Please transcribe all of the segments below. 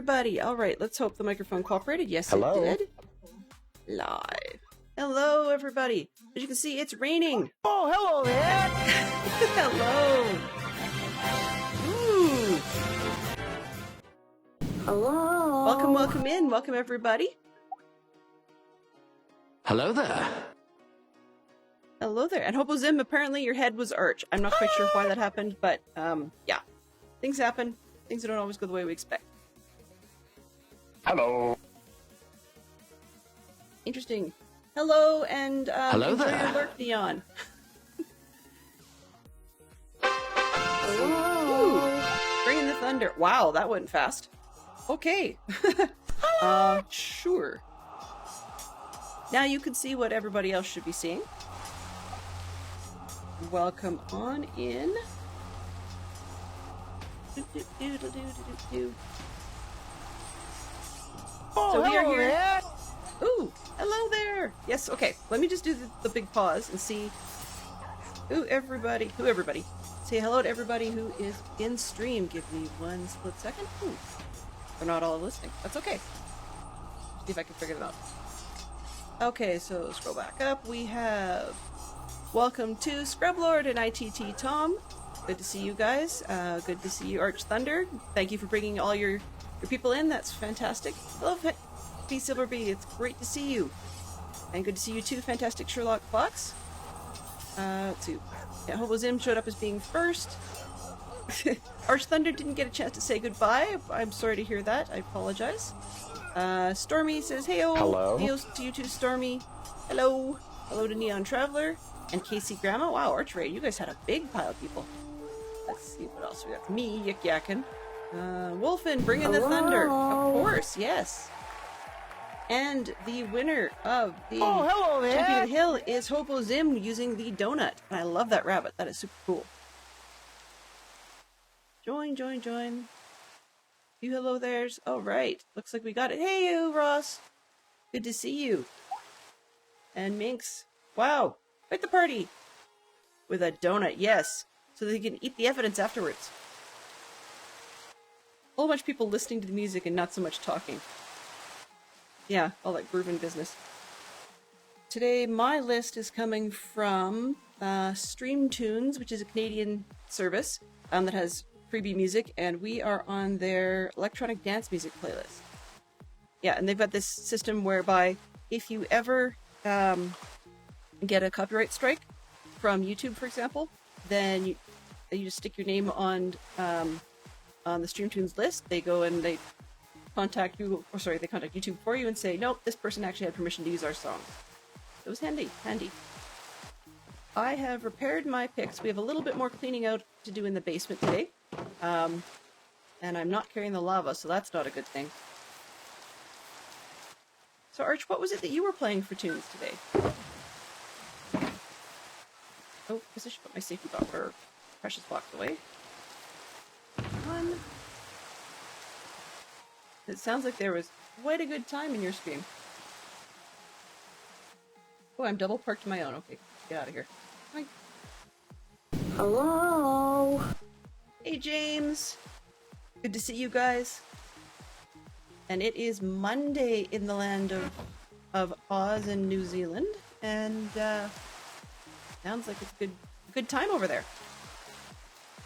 everybody. All right, let's hope the microphone cooperated. Yes, Hello. it did. Live. Hello, everybody. As you can see, it's raining. Oh, hello there. Hello. Ooh. Hello. Welcome, welcome in. Welcome, everybody. Hello there. Hello there. And Hopo Zim, apparently your head was arch. I'm not quite sure why that happened, but yeah. Things happen. Things don't always go the way we expect. Hello. Interesting. Hello, and Hello enjoy there. your lurk, Neon. Hello. Ooh, bringing the thunder. Wow, that went fast. Okay. Sure. Now you can see what everybody else should be seeing. Welcome on in. Oh, So we are hello here. there. Ooh, hello there. Yes, okay. Let me just do the big pause and see who everybody. Say hello to everybody who is in stream. Give me one split second. Ooh, they're not all listening. That's okay. See if I can figure it out. Okay, so scroll back up. We have welcome to Scrublord and ITT Tom. Good to see you guys. Good to see you, Arch Thunder. Thank you for bringing all your people in. That's fantastic. Hello, P Silver B. It's great to see you. And good to see you too, fantastic Sherlock Fox. Let's see. Yeah, Hobo Zim showed up as being first. Arch Thunder didn't get a chance to say goodbye. I'm sorry to hear that. I apologize. Stormy says, heyo. Hello. Heyo to you too, Stormy. Hello. Hello to Neon Traveler. And Casey Grandma. Wow, Arch Ray, you guys had a big pile of people. Let's see what else we got. Me, Yik Yakin. Wolfen, bringing the thunder. Of course, yes. And the winner of the hello there. Champion of the Hill is Hobo Zim using the donut. And I love that rabbit. That is super cool. Join. You hello there's. All right. Looks like we got it. Hey, you, Ross. Good to see you. And Minx. Wow. Quite the party. With a donut, yes. So they can eat the evidence afterwards. A whole bunch of people listening to the music and not so much talking. Yeah, all that grooving business. Today, my list is coming from Stream Tunes, which is a Canadian service that has freebie music, and we are on their electronic dance music playlist. Yeah, and they've got this system whereby if you ever get a copyright strike from YouTube, for example, then you just stick your name on the Stream Tunes list. They go and they contact Google, they contact YouTube for you and say, nope, this person actually had permission to use our song. It was handy. I have repaired my picks. We have a little bit more cleaning out to do in the basement today. And I'm not carrying the lava, so that's not a good thing. So Arch, what was it that you were playing for tunes today? Oh, I guess I should put my safety box or precious box away. One. It sounds like there was quite a good time in your stream. Oh, I'm double parked my own. Okay, get out of here. Hi. Hello. Hey, James. Good to see you guys. And it is Monday in the land of Oz and New Zealand, and sounds like it's a good time over there.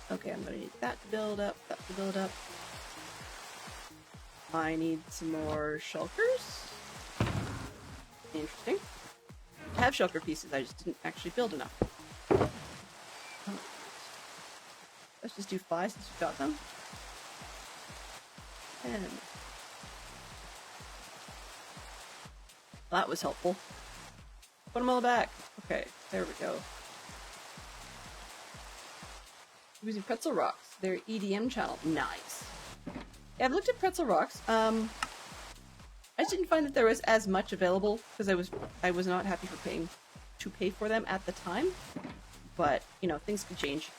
Okay, I'm gonna need that to build up, I need some more shulkers. Interesting. I have shulker pieces, I just didn't actually build enough. Let's just do 5 since we've got them. 10. That was helpful. Put them all back. Okay, there we go. Using Pretzel Rocks, their EDM channel. Nice. Yeah, I've looked at Pretzel Rocks. I just didn't find that there was as much available because I was not happy to pay for them at the time. But you know, things could change.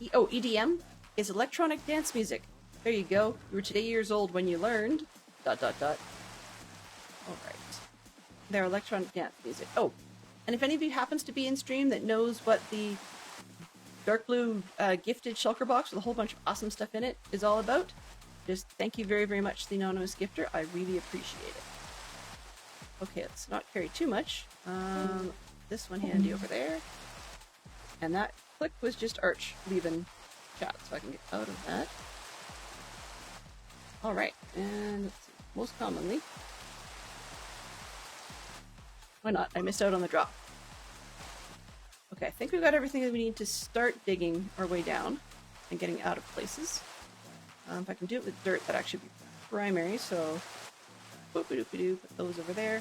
EDM is electronic dance music. There you go. You were today years old when you learned. ... All right. They're electronic dance music. Oh, and if any of you happens to be in stream that knows what the dark blue gifted shulker box with a whole bunch of awesome stuff in it is all about, Just thank you very, very much to the anonymous gifter. I really appreciate it. Okay, let's not carry too much. This one handy over there. And that click was just Arch leaving chat, so I can get out of that. Alright, and let's see. Most commonly. Why not? I missed out on the drop. Okay, I think we've got everything that we need to start digging our way down and getting out of places. If I can do it with dirt, that'd actually be primary, so boop-a-doop-a-doo, put those over there.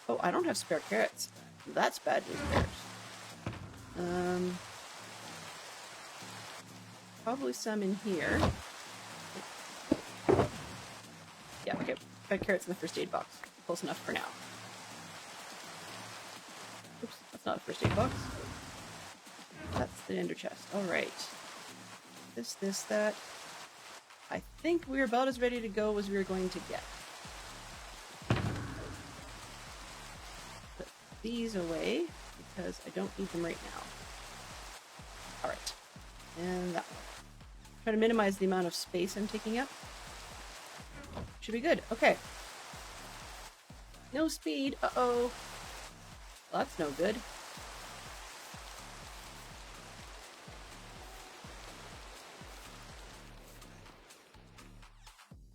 Oh, I don't have spare carrots. That's bad news bears. Probably some in here. Yeah, okay. Got carrots in the first aid box. Close enough for now. Oops, that's not a first aid box. That's the ender chest. Alright. This, that. I think we're about as ready to go as we were going to get. Put these away, because I don't need them right now. Alright. And that one. Try to minimize the amount of space I'm taking up. Should be good. Okay. No speed. Uh-oh. Well, that's no good.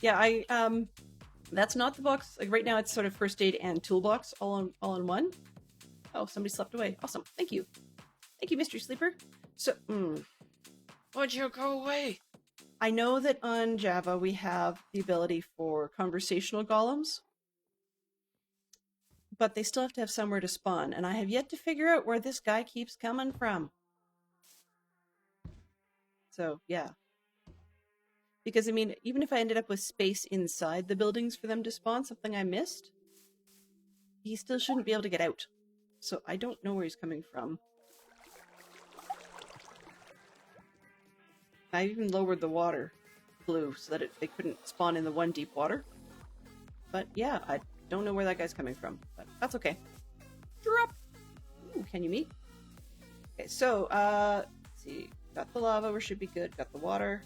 Yeah, that's not the box. Like right now it's sort of first aid and toolbox all in one. Oh, somebody slept away. Awesome. Thank you. Thank you, Mystery Sleeper. So, Would you go away? I know that on Java we have the ability for conversational golems, but they still have to have somewhere to spawn, and I have yet to figure out where this guy keeps coming from. So, yeah. Because, I mean, even if I ended up with space inside the buildings for them to spawn, something I missed, he still shouldn't be able to get out. So I don't know where he's coming from. I even lowered the water blue so that they couldn't spawn in the one deep water. But yeah, I don't know where that guy's coming from, but that's okay. Drop! Ooh, can you meet? Okay, so, let's see. Got the lava, we should be good. Got the water.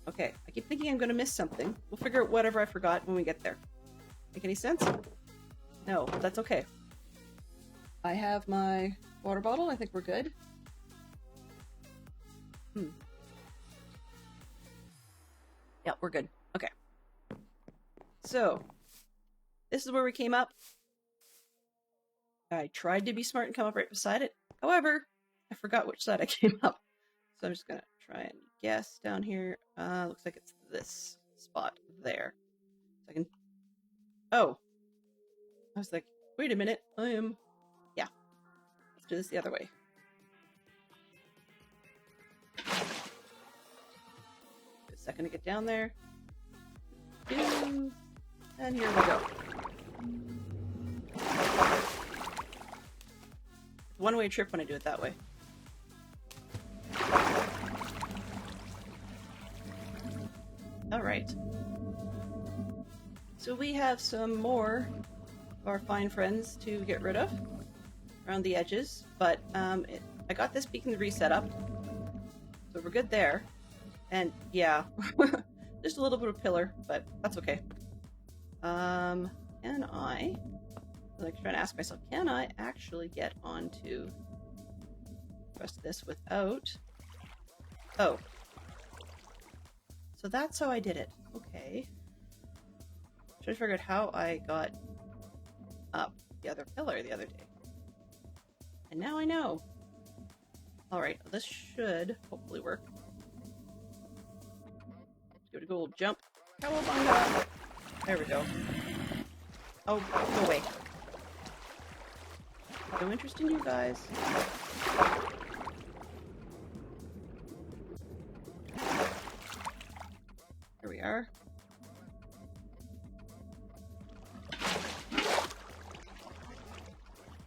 Okay, I keep thinking I'm going to miss something. We'll figure out whatever I forgot when we get there. Make any sense? No, that's okay. I have my water bottle. I think we're good. Yeah, we're good. Okay. So, this is where we came up. I tried to be smart and come up right beside it. However, I forgot which side I came up. So I'm just going to try and guess down here. Looks like it's this spot there. So I can... Oh. I was like, wait a minute. Yeah. Let's do this the other way. A second to get down there. And here we go. It's a one-way trip when I do it that way. Alright. So we have some more of our fine friends to get rid of around the edges, but I got this beacon reset up, so we're good there. And yeah, just a little bit of pillar, but that's okay. Can I, like, trying to ask myself, can I actually get onto the rest of this without... Oh. So that's how I did it. Okay. Should have figured out how I got up the other pillar the other day. And now I know. Alright, this should hopefully work. Let's give it a good old jump. Cowabunga! There we go. Oh, go away. No interest in you guys. Here we are.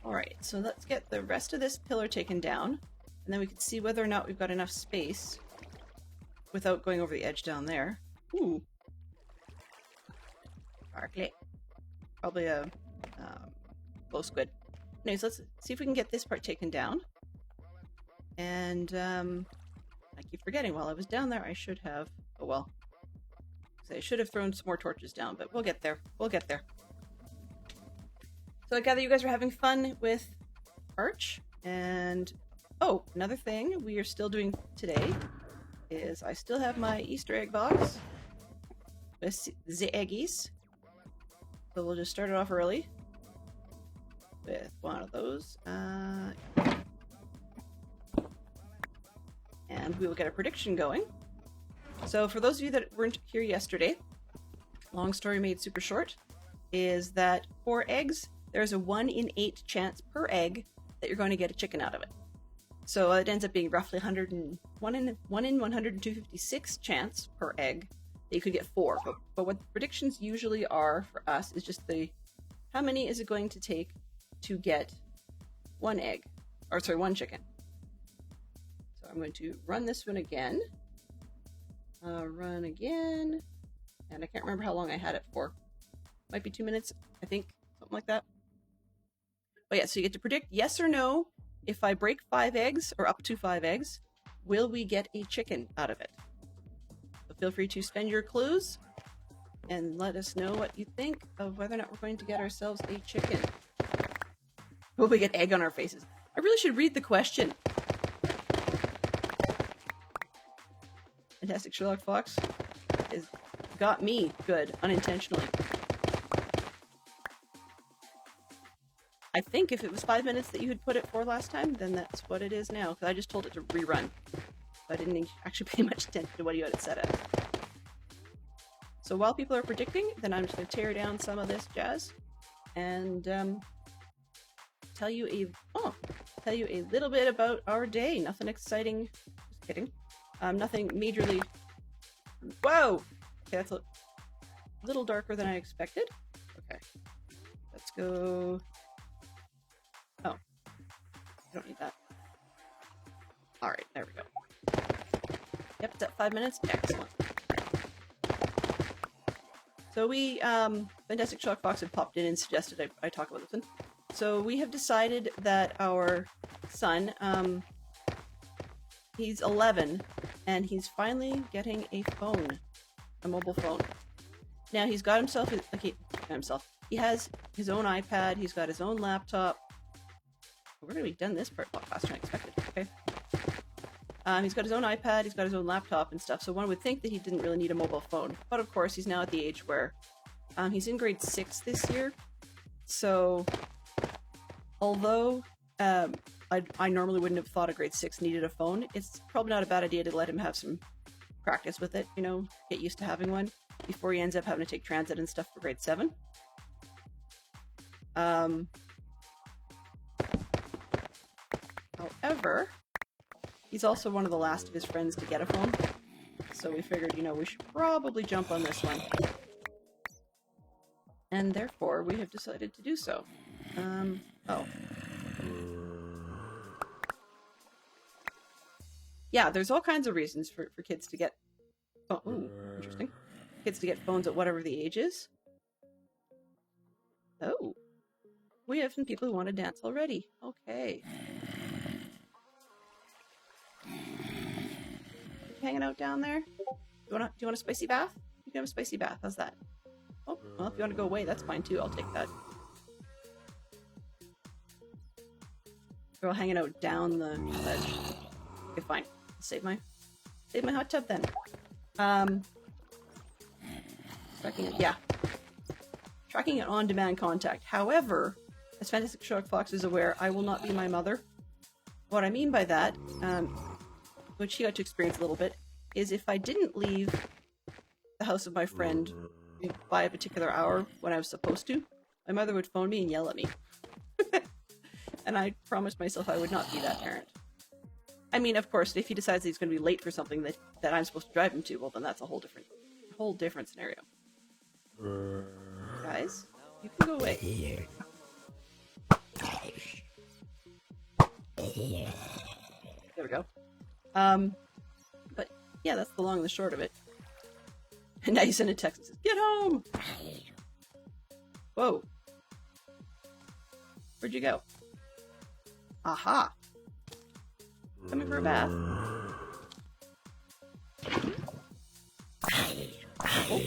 Alright, so let's get the rest of this pillar taken down, and then we can see whether or not we've got enough space without going over the edge down there. Ooh. Sparkly. Probably a glow squid. Anyways, let's see if we can get this part taken down. And I keep forgetting while I was down there I should have... Oh well. I should have thrown some more torches down, but we'll get there. We'll get there. So I gather you guys are having fun with Arch. And... Oh, another thing we are still doing today is I still have my Easter egg box with the eggies. So we'll just start it off early with one of those. And we will get a prediction going. So for those of you that weren't here yesterday, long story made super short, is that for eggs, there's a 1 in 8 chance per egg that you're going to get a chicken out of it. So it ends up being roughly 1 in 156 chance per egg that you could get 4. But what the predictions usually are for us is just how many is it going to take to get 1 egg, or sorry, 1 chicken. So I'm going to run this one again. Run again. And I can't remember how long I had it for. Might be 2 minutes, I think. Something like that. But yeah, so you get to predict yes or no. If I break 5 eggs, or up to 5 eggs, will we get a chicken out of it? So feel free to spend your clues and let us know what you think of whether or not we're going to get ourselves a chicken. Will we get egg on our faces? I really should read the question. Fantastic Sherlock Fox has got me good, unintentionally. I think if it was 5 minutes that you had put it for last time, then that's what it is now, because I just told it to rerun. I didn't actually pay much attention to what you had it set at. So while people are predicting, then I'm just going to tear down some of this jazz and tell you a little bit about our day. Nothing exciting. Just kidding. Nothing majorly... Whoa! Okay, that's a little darker than I expected. Okay. Let's go... Oh. I don't need that. Alright, there we go. Yep, it's at 5 minutes. Excellent. So we, Fantastic Sherlock Fox had popped in and suggested I talk about this one. So we have decided that our son, he's 11, and he's finally getting a phone, a mobile phone. Now he's got himself, he has his own iPad, he's got his own laptop. We're going to be done this part a lot faster than I expected, okay? He's got his own iPad, he's got his own laptop and stuff, so one would think that he didn't really need a mobile phone. But of course, he's now at the age where he's in grade 6 this year, so although I normally wouldn't have thought a grade 6 needed a phone, it's probably not a bad idea to let him have some practice with it, you know, get used to having one before he ends up having to take transit and stuff for grade 7. However, he's also one of the last of his friends to get a phone, so we figured, you know, we should probably jump on this one. And therefore, we have decided to do so. Oh. Yeah, there's all kinds of reasons for kids to get... Oh, ooh, interesting. Kids to get phones at whatever the age is. Oh. We have some people who want to dance already. Okay. Hanging out down there? Do you want a spicy bath? You can have a spicy bath. How's that? Oh, well, if you want to go away, that's fine too. I'll take that. We're all hanging out down the ledge. Okay, fine. Save my hot tub then. Tracking it on-demand contact. However, as Fantastic Sherlock Fox is aware, I will not be my mother. What I mean by that, which he got to experience a little bit, is if I didn't leave the house of my friend by a particular hour when I was supposed to, my mother would phone me and yell at me. And I promised myself I would not be that parent. I mean, of course, if he decides that he's going to be late for something that I'm supposed to drive him to, well, then that's a whole different scenario. Guys, you can go away. There we go. But yeah, that's the long and the short of it. And now you send a text that says, "Get home!" Whoa. Where'd you go? Aha! Coming for a bath. careful.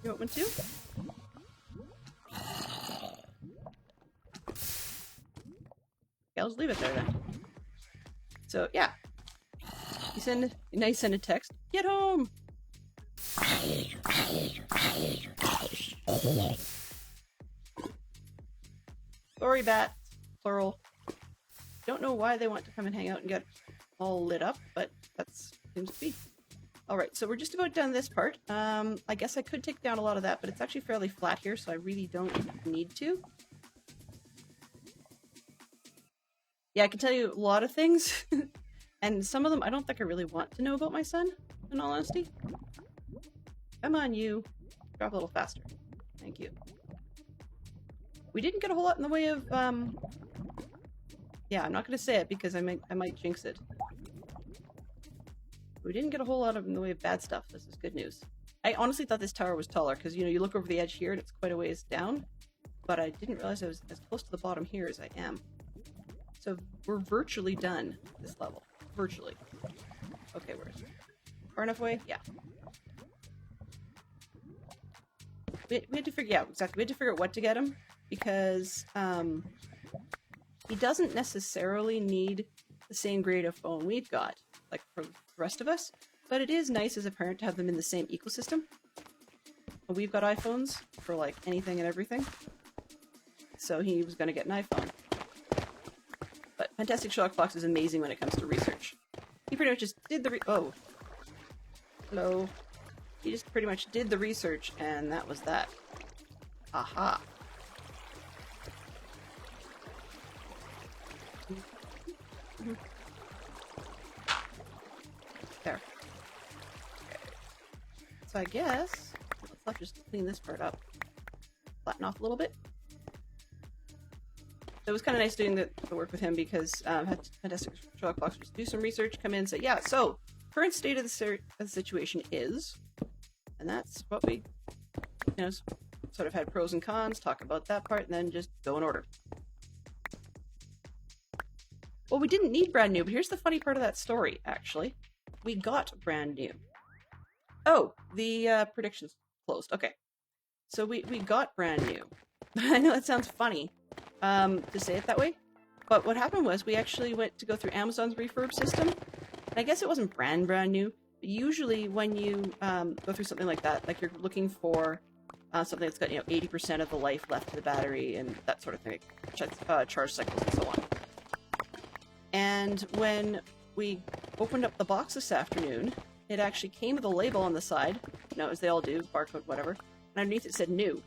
You want one too? Okay, I'll just leave it there then. So yeah, now you send a text. Get home. Sorry, bat. Plural. Don't know why they want to come and hang out and get all lit up, but that's seems to be. Alright, so we're just about done this part. I guess I could take down a lot of that, but it's actually fairly flat here, so I really don't need to. Yeah, I can tell you a lot of things, and some of them I don't think I really want to know about my son, in all honesty. Come on, you. Drop a little faster. Thank you. We didn't get a whole lot in the way of, yeah, I'm not going to say it because I might jinx it. We didn't get a whole lot in the way of bad stuff. This is good news. I honestly thought this tower was taller because, you know, you look over the edge here and it's quite a ways down, but I didn't realize I was as close to the bottom here as I am. So we're virtually done this level. Virtually. Okay, where is it? Far enough away? Yeah. We had to figure, yeah, exactly. We had to figure out what to get him because he doesn't necessarily need the same grade of phone we've got, like for the rest of us, but it is nice as a parent to have them in the same ecosystem. We've got iPhones for like anything and everything, so he was going to get an iPhone. But Fantastic Sherlock Fox is amazing when it comes to research. He pretty much just did the oh. Hello. He just pretty much did the research, and that was that. Aha. There. Okay. So I guess what's left is to clean this part up. Flatten off a little bit. It was kind of nice doing the work with him because had Fantastic Sherlock Fox just do some research, come in and say, yeah, so current state of the situation is, and that's what we, you know, sort of had pros and cons, talk about that part, and then just go in order. Well, we didn't need brand new, but here's the funny part of that story, actually. We got brand new. Oh, the predictions closed. Okay. So we got brand new. I know that sounds funny to say it that way, but what happened was we actually went to go through Amazon's refurb system, and I guess it wasn't brand new, but usually when you go through something like that, like you're looking for something that's got, you know, 80% of the life left to the battery and that sort of thing, charge cycles and so on. And when we opened up the box this afternoon, it actually came with a label on the side, you know, as they all do, barcode, whatever, and underneath it said new.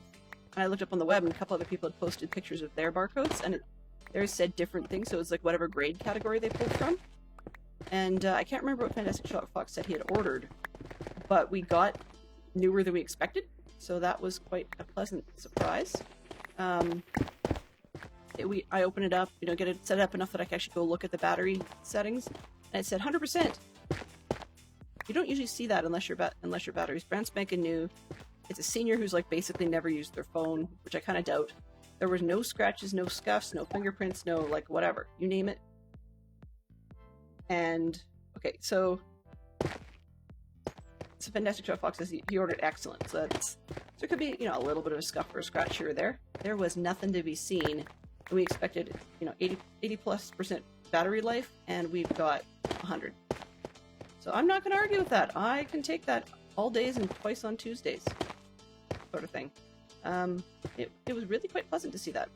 And I looked up on the web, and a couple other people had posted pictures of their barcodes, and theirs said different things, so it was like whatever grade category they pulled from. And I can't remember what Fantastic Sherlock Fox said he had ordered, but we got newer than we expected, so that was quite a pleasant surprise. I open it up, you know, get it set up enough that I can actually go look at the battery settings, and it said 100%. You don't usually see that unless your battery's brand spanking new. It's a senior who's like basically never used their phone, which I kind of doubt. There was no scratches, no scuffs, no fingerprints, no like whatever, you name it. And okay, so Fantastic Sherlock Fox says he ordered excellent. So it could be, you know, a little bit of a scuff or a scratch here or there. There was nothing to be seen. We expected, you know, 80+% battery life, and we've got 100. So I'm not going to argue with that. I can take that all days and twice on Tuesdays, sort of thing. It was really quite pleasant to see that.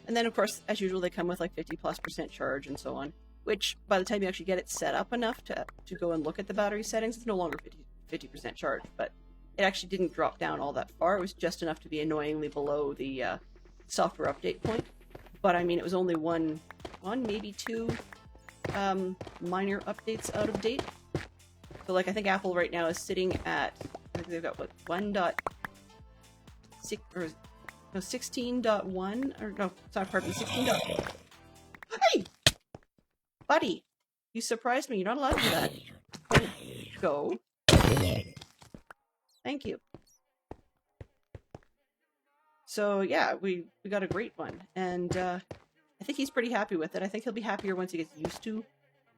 And then, of course, as usual, they come with like 50+% charge and so on, which by the time you actually get it set up enough to go and look at the battery settings, it's no longer 50% charge, but it actually didn't drop down all that far. It was just enough to be annoyingly below the software update point. But I mean, it was only one, maybe two minor updates out of date. So like I think Apple right now is sitting at, I think they've got what, 1.6 or no 16.1 or no, sorry, pardon me, 16. Hey, buddy, you surprised me. You're not allowed to do that. Go. Thank you. So yeah, we got a great one, and I think he's pretty happy with it. I think he'll be happier once he gets used to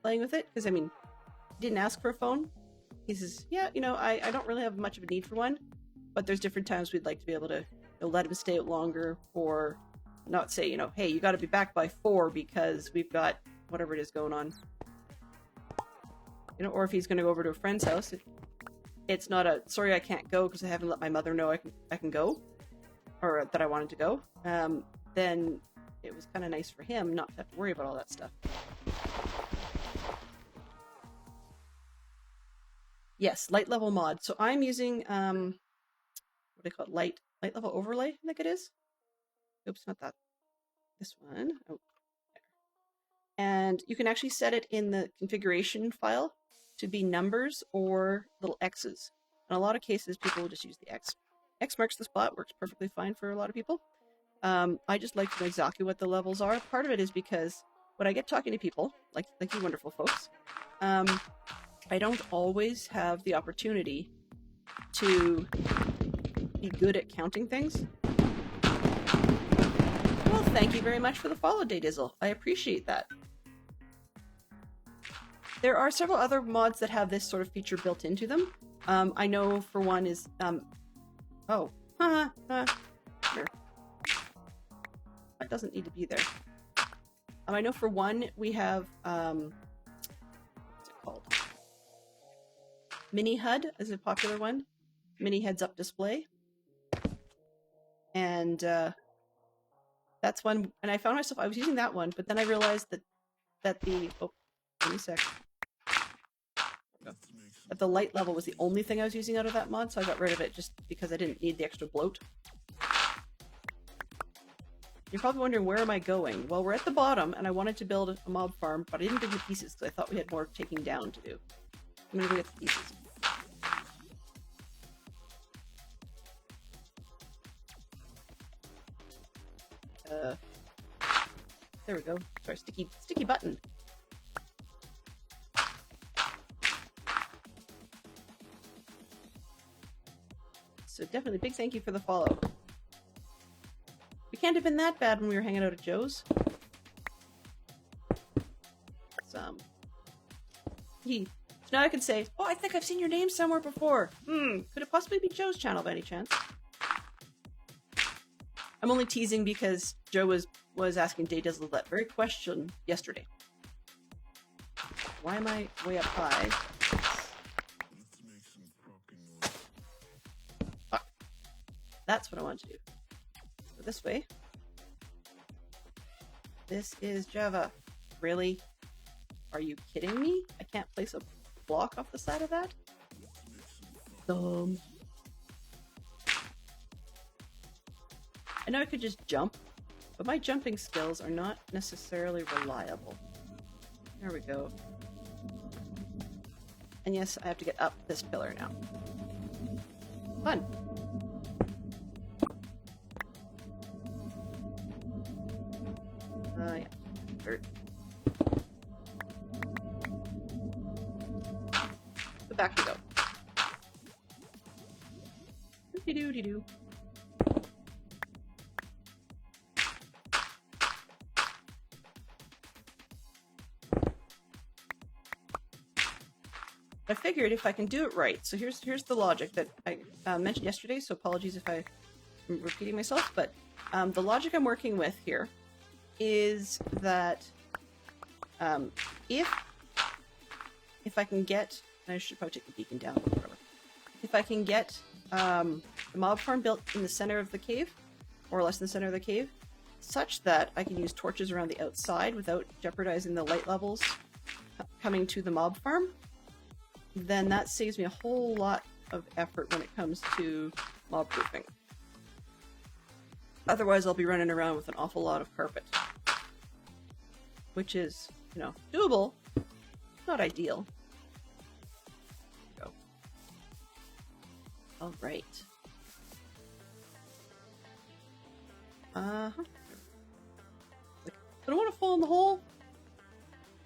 playing with it, because I mean, he didn't ask for a phone. He says, yeah, you know, I don't really have much of a need for one, but there's different times we'd like to be able to, you know, let him stay out longer, or not say, you know, hey, you got to be back by 4 because we've got whatever it is going on. You know, or if he's going to go over to a friend's house, it's not a, sorry, I can't go because I haven't let my mother know I can go, or that I wanted to go. Then it was kind of nice for him not to have to worry about all that stuff. Yes, light level mod. So I'm using, what do they call it? Light level overlay, I think it is. Oops, not that. This one. Oh, there. And you can actually set it in the configuration file to be numbers or little X's. In a lot of cases, people will just use the X. X marks the spot, works perfectly fine for a lot of people. I just like to know exactly what the levels are. Part of it is because when I get talking to people, like you wonderful folks, I don't always have the opportunity to be good at counting things. Well, thank you very much for the follow, Daydizzle. I appreciate that. There are several other mods that have this sort of feature built into them. I know for one is, oh, here. That doesn't need to be there. I know for one we have, what's it called? Mini HUD is a popular one. Mini heads up display. And that's one, and I found myself, I was using that one, but then I realized that the, oh, give me a sec. That the light level was the only thing I was using out of that mod, so I got rid of it just because I didn't need the extra bloat. You're probably wondering, where am I going? Well, we're at the bottom, and I wanted to build a mob farm, but I didn't bring the pieces because I thought we had more taking down to do. I'm gonna go get the pieces. There we go. Sorry, sticky button. So definitely big thank you for the follow. We can't have been that bad when we were hanging out at Joe's. So now I can say, oh, I think I've seen your name somewhere before. Could it possibly be Joe's channel by any chance? I'm only teasing because Joe was asking Daydizzle that very question yesterday. Why am I way up high? Ah, that's what I want to do. Go this way. This is Java. Really? Are you kidding me? I can't place a block off the side of that? Dumb. I know I could just jump, but my jumping skills are not necessarily reliable. There we go. And yes, I have to get up this pillar now. Fun. Yeah. Dirt. But back we go. Doody-doo-dee-doo. I figured if I can do it right, so here's the logic that I mentioned yesterday, so apologies if I'm repeating myself, but the logic I'm working with here is that if I can get, I should probably take the beacon down, whatever. If I can get the mob farm built in the center of the cave, more or less in the center of the cave, such that I can use torches around the outside without jeopardizing the light levels coming to the mob farm, then that saves me a whole lot of effort when it comes to mob proofing. Otherwise, I'll be running around with an awful lot of carpet. Which is, you know, doable. Not ideal. Go. Alright. I don't want to fall in the hole.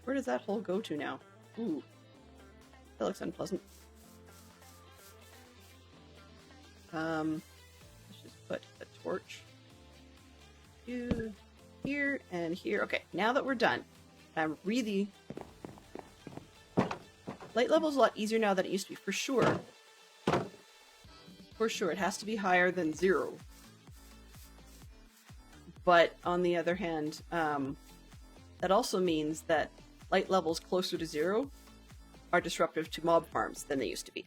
Where does that hole go to now? Ooh. That looks unpleasant. Let's just put a torch here and here. Okay, now that we're done, I'm really light level is a lot easier now than it used to be, for sure. For sure, it has to be higher than 0. But on the other hand, that also means that light levels closer to 0 are disruptive to mob farms than they used to be.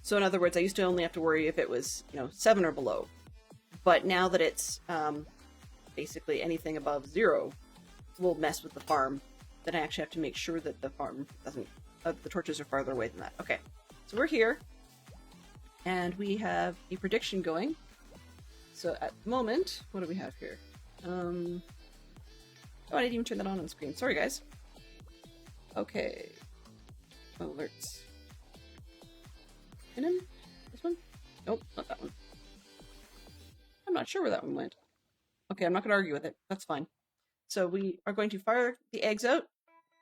So in other words, I used to only have to worry if it was, 7 or below. But now that it's basically anything above 0 will mess with the farm, then I actually have to make sure that the farm doesn't, the torches are farther away than that. Okay, so we're here, and we have a prediction going. So at the moment, what do we have here? Oh, I didn't even turn that on screen. Sorry, guys. Okay. Alerts. Hidden? This one? Nope, not that one. I'm not sure where that one went. Okay, I'm not going to argue with it. That's fine. So we are going to fire the eggs out,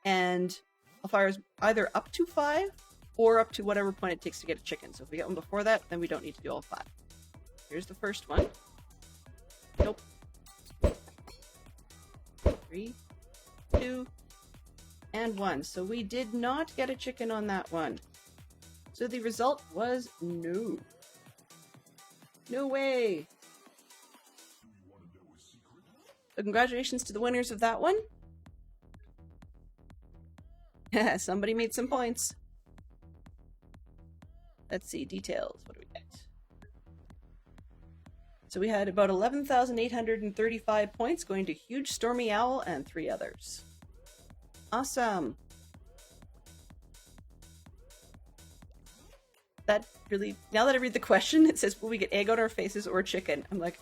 and I'll fire either up to 5 or up to whatever point it takes to get a chicken. So if we get one before that, then we don't need to do all 5. Here's the first one. Nope. 3, 2, and 1. So we did not get a chicken on that one. So the result was no. No way. So congratulations to the winners of that one. Somebody made some points. Let's see, details. What do we get? So we had about 11,835 points going to Huge Stormy Owl and 3 others. Awesome. That really, now that I read the question, it says, will we get egg on our faces or chicken? I'm like,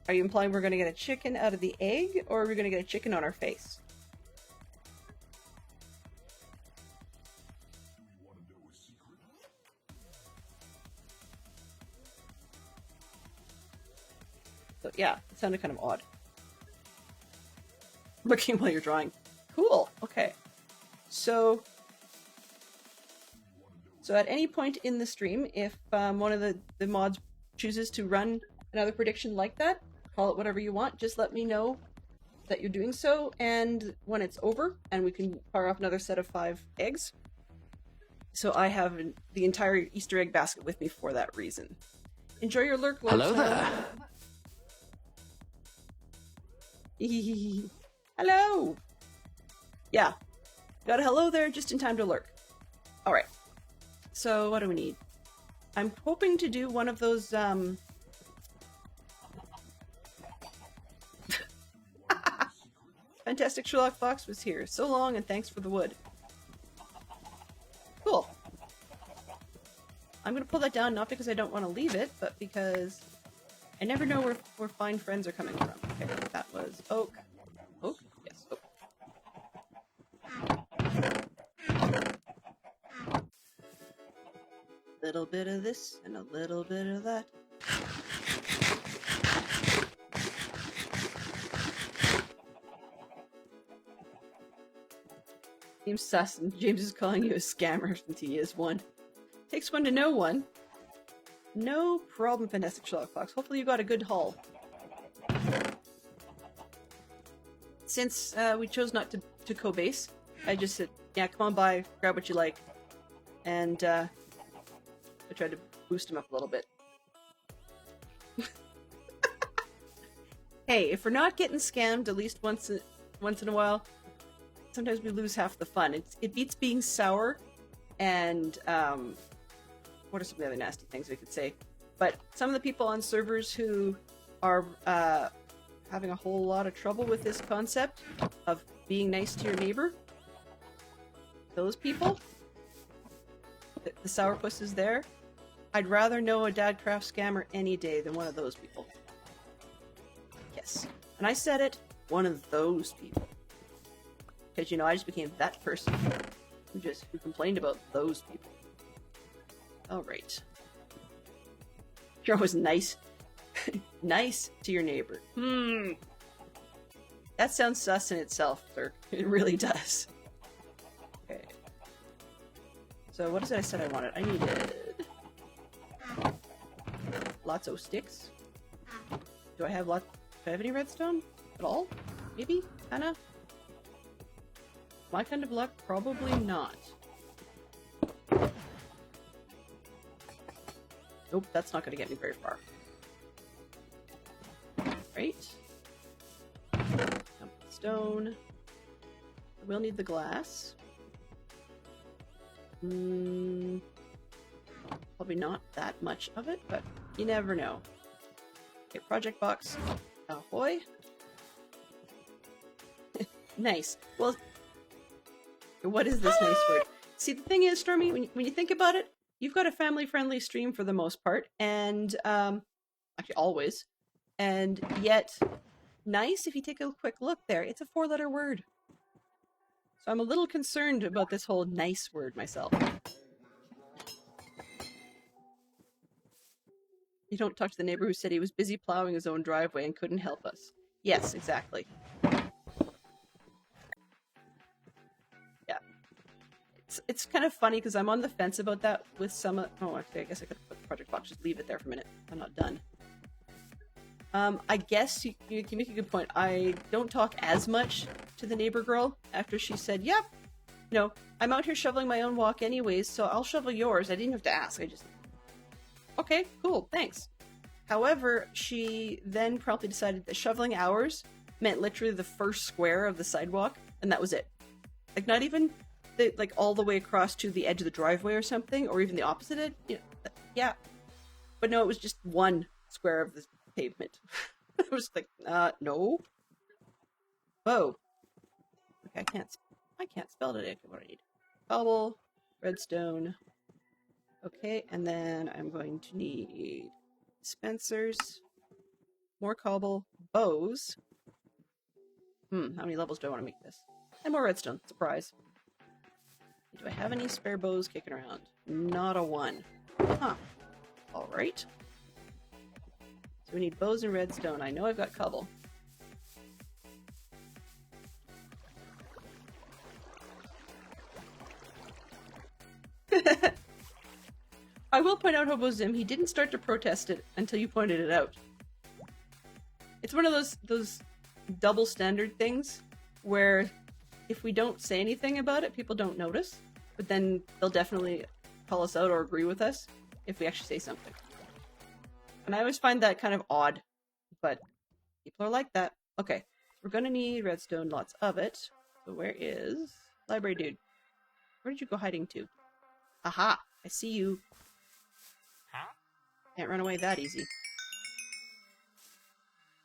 are you implying we're going to get a chicken out of the egg, or are we going to get a chicken on our face? So yeah, it sounded kind of odd. Looking while you're drawing. Cool, okay. So at any point in the stream, if one of the mods chooses to run another prediction like that, call it whatever you want, just let me know that you're doing so, and when it's over, and we can fire off another set of 5 eggs. So I have the entire Easter egg basket with me for that reason. Enjoy your lurk, Lord. Hello there. Hello! Yeah. Got a hello there just in time to lurk. Alright. So, what do we need? I'm hoping to do one of those, Fantastic Sherlock Fox was here. So long, and thanks for the wood. Cool. I'm gonna pull that down, not because I don't want to leave it, but because I never know where fine friends are coming from. Okay, that was oak. Oak? Yes, oak. Little bit of this and a little bit of that. Seems sus, and James is calling you a scammer since he is one. Takes one to know one. No problem, Fantastic Sherlock Fox. Hopefully you got a good haul. Since we chose not to co-base, I just said, yeah, come on by, grab what you like. And I tried to boost him up a little bit. Hey, if we're not getting scammed at least once in a while, sometimes we lose half the fun. It beats being sour, and what are some of the other nasty things we could say? But some of the people on servers who are having a whole lot of trouble with this concept of being nice to your neighbor, those people, the sourpuss is there. I'd rather know a Dadcraft scammer any day than one of those people. Yes. And I said it, one of those people. Because, I just became that person who complained about those people. Alright. You're always nice. Nice to your neighbor. That sounds sus in itself, sir. It really does. Okay. So what is it I said I wanted? I needed lots of sticks. Do I have any redstone at all? Maybe? Kinda? My kind of luck? Probably not. Nope, that's not going to get me very far. Right. Stone. I will need the glass. Probably not that much of it, but you never know. Okay, project box. Ahoy. Nice. Well, what is this nice word? See, the thing is, Stormy, when you think about it, you've got a family-friendly stream for the most part, and actually always, and yet nice, if you take a quick look there, it's a 4-letter word. So I'm a little concerned about this whole nice word myself. You don't talk to the neighbor who said he was busy plowing his own driveway and couldn't help us. Yes, exactly. Yeah. It's kind of funny because I'm on the fence about that with some... Oh, okay, I guess I could put the project box, just leave it there for a minute. I'm not done. I guess you can make a good point. I don't talk as much to the neighbor girl after she said, yep, no, I'm out here shoveling my own walk anyways, so I'll shovel yours. I didn't have to ask. I just... Okay, cool, thanks. However, she then promptly decided that shoveling ours meant literally the first square of the sidewalk, and that was it. Like, not even like all the way across to the edge of the driveway or something, or even the opposite end. You know, yeah. But no, it was just one square of the pavement. I was like, no. Whoa. Okay, I can't spell today. Okay, what do I need? Cobble, redstone. Okay, and then I'm going to need dispensers, more cobble, bows. How many levels do I want to make this? And more redstone. Surprise. Do I have any spare bows kicking around? Not a one. Huh. Alright. So we need bows and redstone. I know I've got cobble. I will point out, Hobo Zim, he didn't start to protest it until you pointed it out. It's one of those double standard things where if we don't say anything about it, people don't notice, but then they'll definitely call us out or agree with us if we actually say something. And I always find that kind of odd, but people are like that. Okay, we're gonna need redstone, lots of it. So where is library dude? Where did you go hiding to? Aha, I see you. Can't run away that easy.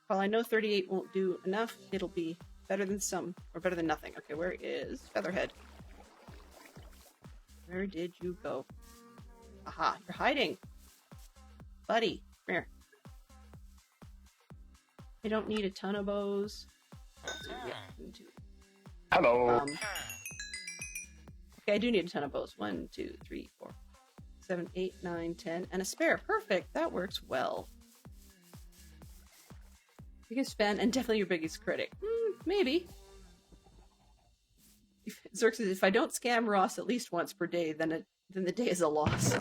While I know 38 won't do enough, it'll be better than some, or better than nothing. Okay, where is Featherhead? Where did you go? Aha, you're hiding. Buddy, come here. I don't need a ton of bows. So, yeah, Hello. Okay, I do need a ton of bows. 1, 2, 3, 4, 7, 8, 9, 10, and a spare. Perfect. That works well. Biggest fan, and definitely your biggest critic. Maybe. Zerk says, if I don't scam Ross at least once per day, then the day is a loss.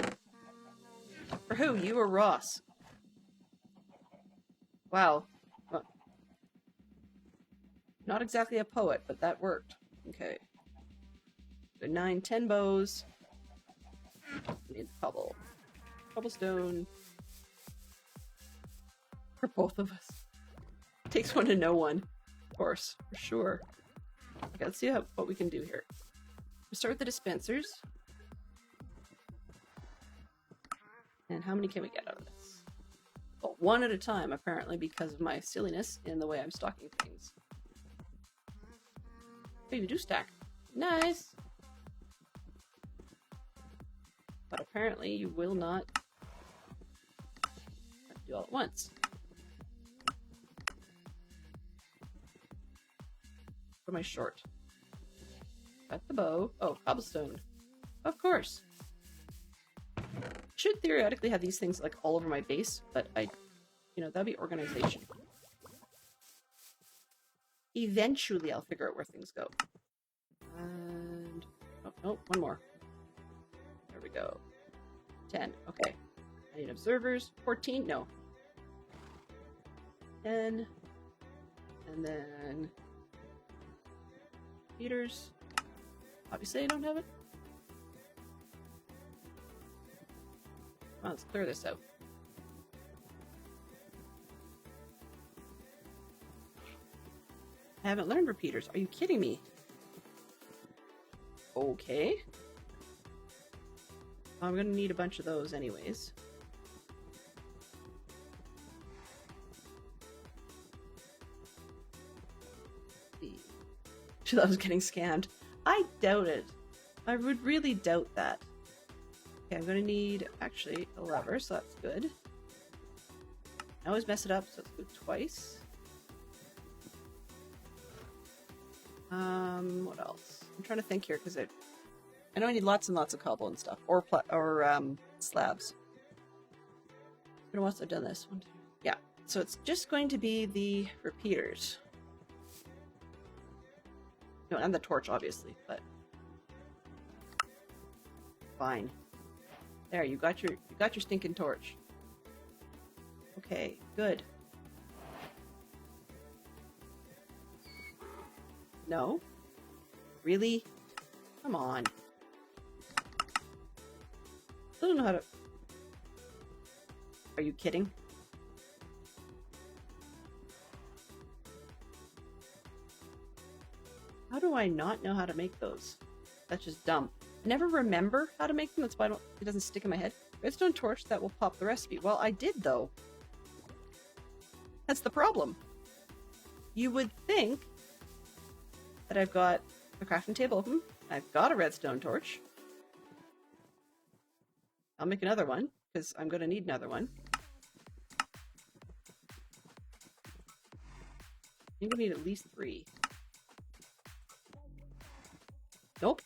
For who? You or Ross? Wow. Well, not exactly a poet, but that worked. Okay. So 9, 10 bows. Need cobble. Cobblestone. For both of us. Takes one to know one. Of course, for sure. Okay, let's see what we can do here. We'll start with the dispensers. And how many can we get out of this? Well, one at a time, apparently, because of my silliness in the way I'm stocking things. Oh, you do stack. Nice! But apparently you will not have to do all at once. What am I short? Got the bow. Oh, cobblestone. Of course. Should theoretically have these things like all over my base, but that'd be organization. Eventually I'll figure out where things go. And oh, one more. There we go. 10. Okay. I need observers. 14? No. 10. And then heaters. Obviously I don't have it. Come on, let's clear this out. I haven't learned repeaters. Are you kidding me? Okay. I'm gonna need a bunch of those anyways. She thought I was getting scammed. I doubt it. I would really doubt that. Okay, I'm gonna need, actually, a lever, so that's good. I always mess it up, so let's go twice. What else? I'm trying to think here, because I know I need lots and lots of cobble and stuff. Or slabs. But once I've done this one. Yeah, so it's just going to be the repeaters. No, and the torch, obviously, but fine. There, you got your stinking torch. Okay, good. No? Really? Come on. I don't know how to... Are you kidding? How do I not know how to make those? That's just dumb. I never remember how to make them, that's why it doesn't stick in my head. Redstone torch, that will pop the recipe. Well, I did, though. That's the problem. You would think that I've got a crafting table open, I've got a redstone torch. I'll make another one, because I'm going to need another one. I think we need at least 3. Nope.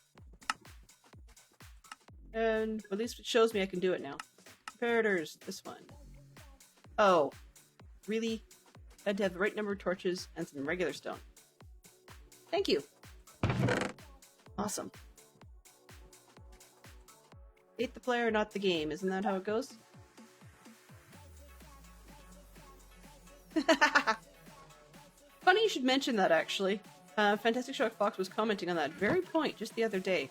And at least it shows me I can do it now. Comparators, this one. Oh, really? I had to have the right number of torches and some regular stone. Thank you. Awesome. Hate the player, not the game. Isn't that how it goes? Funny you should mention that, actually. Fantastic Shock Fox was commenting on that very point just the other day.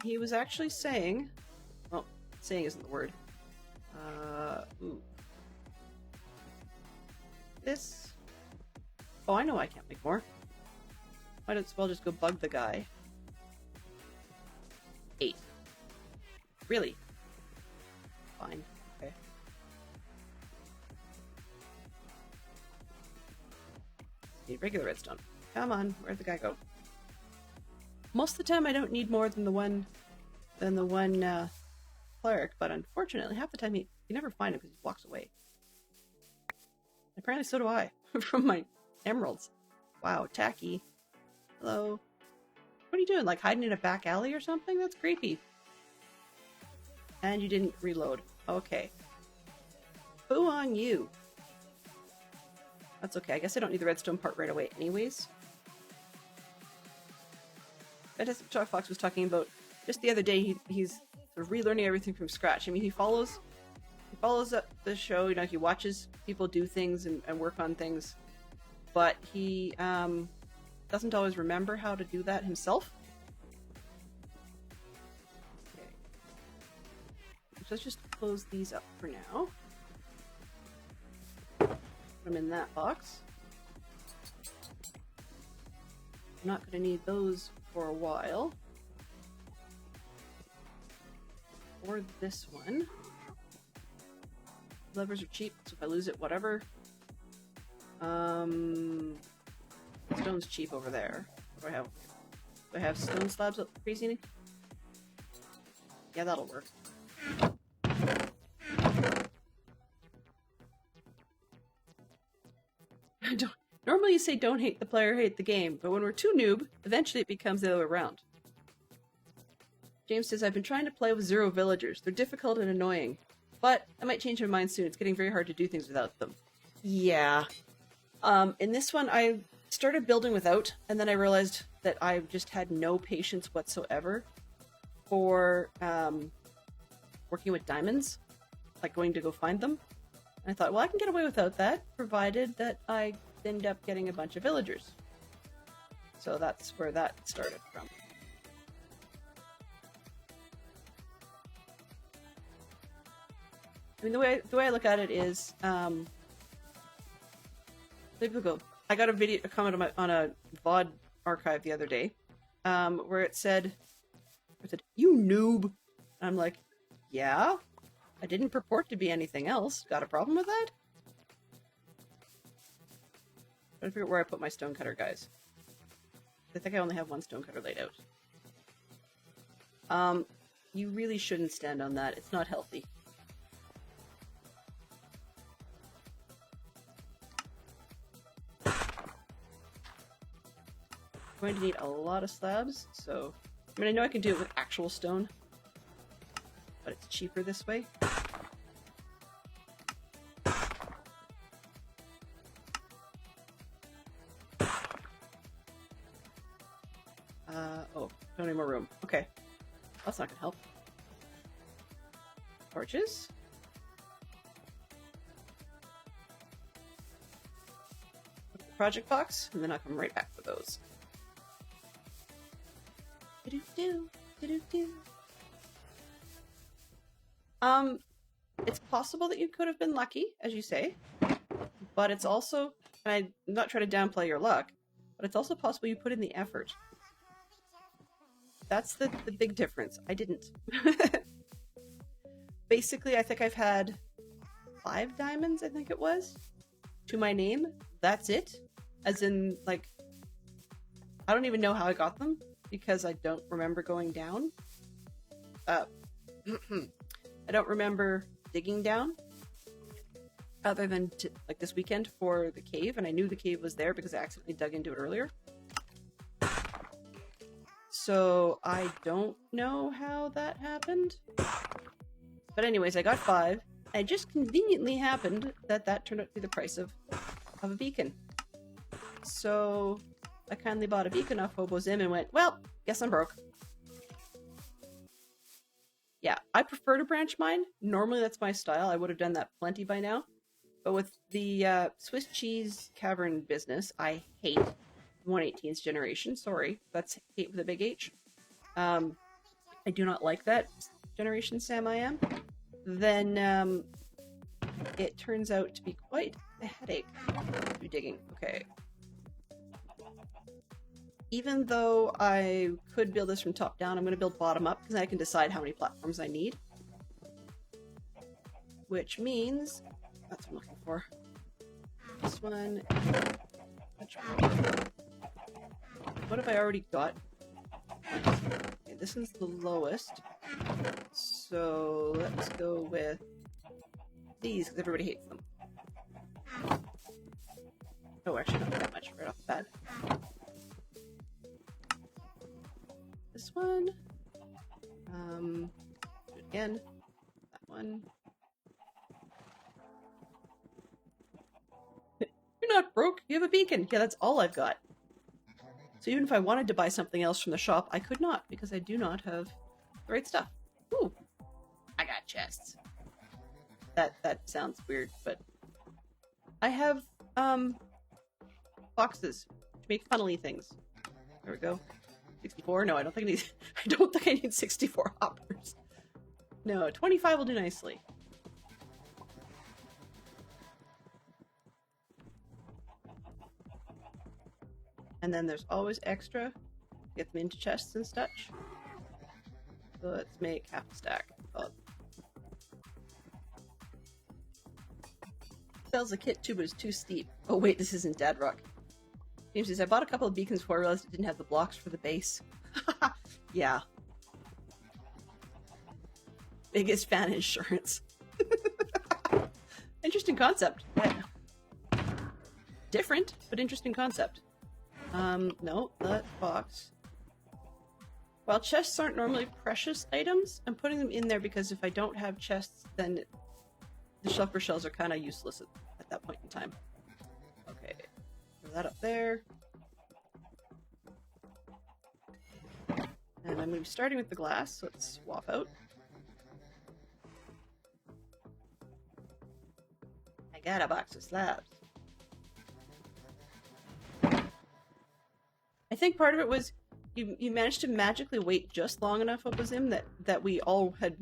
He was actually saying... Well, saying isn't the word. Ooh. This... Oh, I know I can't make more. Might as well just go bug the guy. 8. Really? Fine. Okay. Need regular redstone. Come on, where'd the guy go? Most of the time I don't need more than the one cleric, but unfortunately half the time you never find him because he walks away. Apparently so do I, from my emeralds. Wow, tacky. Hello. What are you doing? Like hiding in a back alley or something? That's creepy. And you didn't reload. Okay. Boo on you. That's okay. I guess I don't need the redstone part right away anyways. Fantastic Shock Fox was talking about just the other day he's sort of relearning everything from scratch. I mean, he follows up the show, you know, he watches people do things and work on things, but he doesn't always remember how to do that himself. Okay. So let's just close these up for now. Put them in that box. I'm not going to need those for a while. Or this one. Levers are cheap, so if I lose it, whatever. Stone's cheap over there. What do I have? Do I have stone slabs up crazy? Yeah, that'll work. Normally you say don't hate the player, hate the game, but when we're too noob, eventually it becomes the other way around. James says, I've been trying to play with 0 villagers. They're difficult and annoying. But I might change my mind soon. It's getting very hard to do things without them. Yeah. In this one, I started building without, and then I realized that I just had no patience whatsoever for working with diamonds, like going to go find them. And I thought, well, I can get away without that, provided that I end up getting a bunch of villagers. So that's where that started from. I mean, the way I look at it is, people go. I got a comment on a VOD archive the other day, where it said, "You noob." And I'm like, yeah, I didn't purport to be anything else. Got a problem with that? I'm trying to figure out where I put my stonecutter, guys. I think I only have one stonecutter laid out. You really shouldn't stand on that. It's not healthy. I'm going to need a lot of slabs, so... I mean, I know I can do it with actual stone, but it's cheaper this way. Oh, don't need more room. Okay. That's not gonna help. Torches. Put the project box, and then I'll come right back for those. Do-do-do, do-do-do. It's possible that you could have been lucky, as you say, but it's also, and I'm not trying to downplay your luck, but it's also possible you put in the effort. That's the big difference. I didn't. Basically, I think I've had 5 diamonds, I think it was, to my name. That's it. As in, like, I don't even know how I got them, because I don't remember going down. I don't remember digging down, other than like this weekend for the cave, and I knew the cave was there because I accidentally dug into it earlier. So I don't know how that happened. But anyways, I got 5. And it just conveniently happened that that turned out to be the price of a beacon. So I kindly bought a beacon off Hobo's Inn and went, well, guess I'm broke. Yeah, I prefer to branch mine. Normally that's my style. I would have done that plenty by now. But with the Swiss cheese cavern business, I hate 1/18th generation. Sorry, that's hate with a big H. I do not like that generation Sam I am. Then it turns out to be quite a headache to be digging. Okay. Even though I could build this from top down, I'm going to build bottom up because I can decide how many platforms I need. Which means, that's what I'm looking for. This one. What have I already got? Okay, this one's the lowest. So let's go with these because everybody hates them. Oh, actually not that much right off the bat. This one. Do it again. That one. You're not broke. You have a beacon. Yeah, that's all I've got. So even if I wanted to buy something else from the shop, I could not because I do not have the right stuff. Ooh, I got chests. That sounds weird, but I have boxes to make funnily things. There we go. 64? No, I don't think I need. I don't think I need 64 hoppers. No, 25 will do nicely. And then there's always extra. Get them into chests and such. So let's make half a stack. Sells a kit too, but it's too steep. Oh wait, this isn't Dad Rock. James says, I bought a couple of beacons before I realized it didn't have the blocks for the base. Yeah. Biggest fan insurance. Interesting concept. Yeah. Different, but interesting concept. No, that box. While chests aren't normally precious items, I'm putting them in there because if I don't have chests, then the shulker shells are kind of useless at that point in time. Okay, throw that up there. And I'm going to be starting with the glass, so let's swap out. I got a box of slabs. I think part of it was you managed to magically wait just long enough up with him that we all had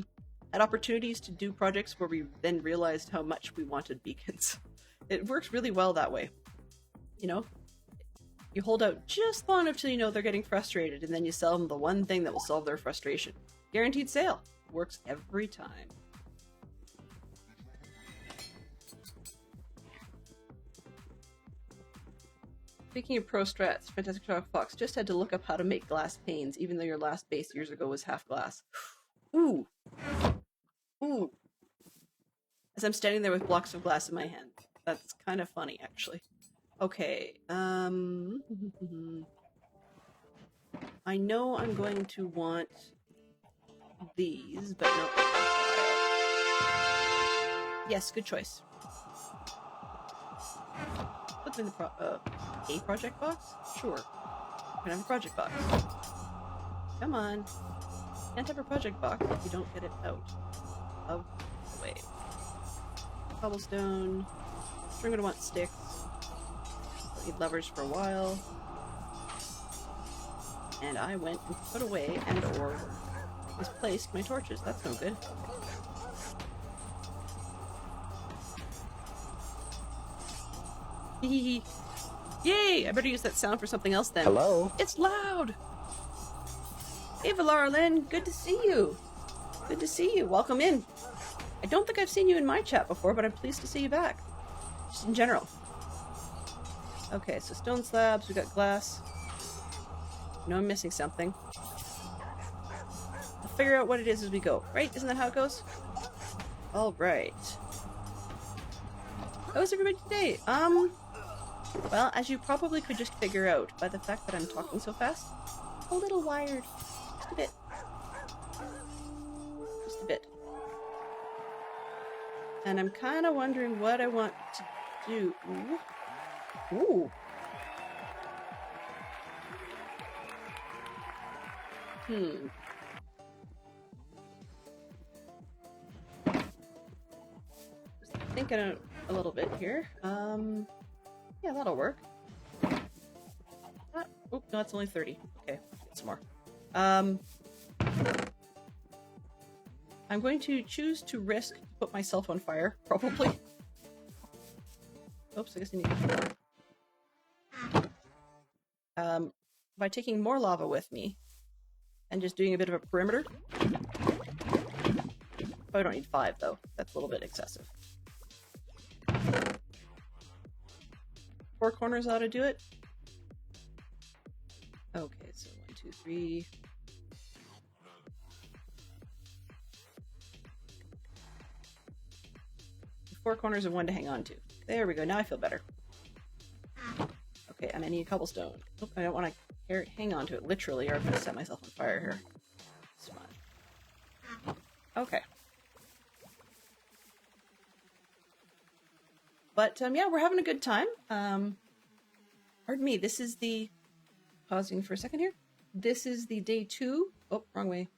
had opportunities to do projects where we then realized how much we wanted beacons. It works really well that way. You know, you hold out just long enough till you know they're getting frustrated, and then you sell them the one thing that will solve their frustration. Guaranteed sale. Works every time. Speaking of pro strats, Fantastic Sherlock Fox just had to look up how to make glass panes, even though your last base years ago was half glass. Ooh. Ooh. As I'm standing there with blocks of glass in my hand. That's kind of funny, actually. Okay, I know I'm going to want these, but no. Yes, good choice. Put them in the a project box? Sure. Can I have a project box? Come on. Can't have a project box if you don't get it out of the way. Cobblestone. We're gonna want sticks. I'll need levers for a while. And I went and put away and or misplaced my torches. That's no good. Hehehe. Yay! I better use that sound for something else then. Hello? It's loud! Hey Valara Lynn, good to see you! Good to see you. Welcome in. I don't think I've seen you in my chat before, but I'm pleased to see you back. Just in general. Okay, so stone slabs, we got glass. I know I'm missing something. We'll figure out what it is as we go, right? Isn't that how it goes? Alright. How is everybody today? Well, as you probably could just figure out by the fact that I'm talking so fast, a little wired. Just a bit. Just a bit. And I'm kind of wondering what I want to do. Ooh. Just thinking a little bit here. Yeah, that'll work. Oh, no, it's only 30. Okay, get some more. I'm going to choose to risk put myself on fire, probably. Oops, I guess I need more. By taking more lava with me and just doing a bit of a perimeter. Probably don't need 5 though. That's a little bit excessive. 4 corners ought to do it. Okay, so 1, 2, 3. Four corners and 1 to hang on to. There we go. Now I feel better. Okay, and I need cobblestone. Oh, I don't want to hang on to it literally, or I'm going to set myself on fire here. It's fine. Okay. But, yeah, we're having a good time. Pardon me, this is the... Pausing for a second here. This is the day 2... Oh, wrong way.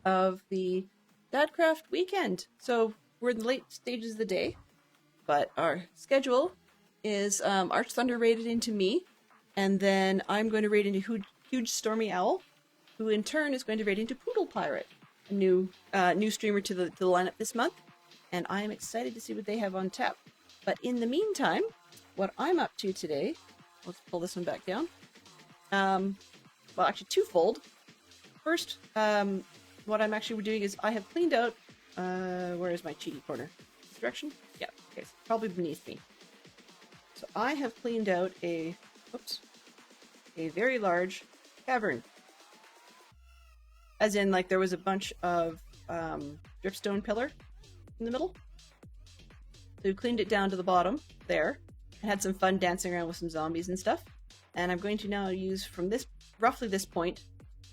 Of the Dadcraft weekend. So, we're in the late stages of the day. But our schedule is Arch Thunder raided into me. And then I'm going to raid into Huge Stormy Owl. Who in turn is going to raid into Poodle Pirate. A new streamer to the lineup this month. And I am excited to see what they have on tap. But in the meantime, what I'm up to today, let's pull this one back down. Well, actually twofold. First, what I'm actually doing is I have cleaned out, where is my cheaty corner? This direction? Yeah, okay, it's probably beneath me. So I have cleaned out a very large cavern. As in, like, there was a bunch of dripstone pillar in the middle. So we cleaned it down to the bottom there and had some fun dancing around with some zombies and stuff. And I'm going to now use from roughly this point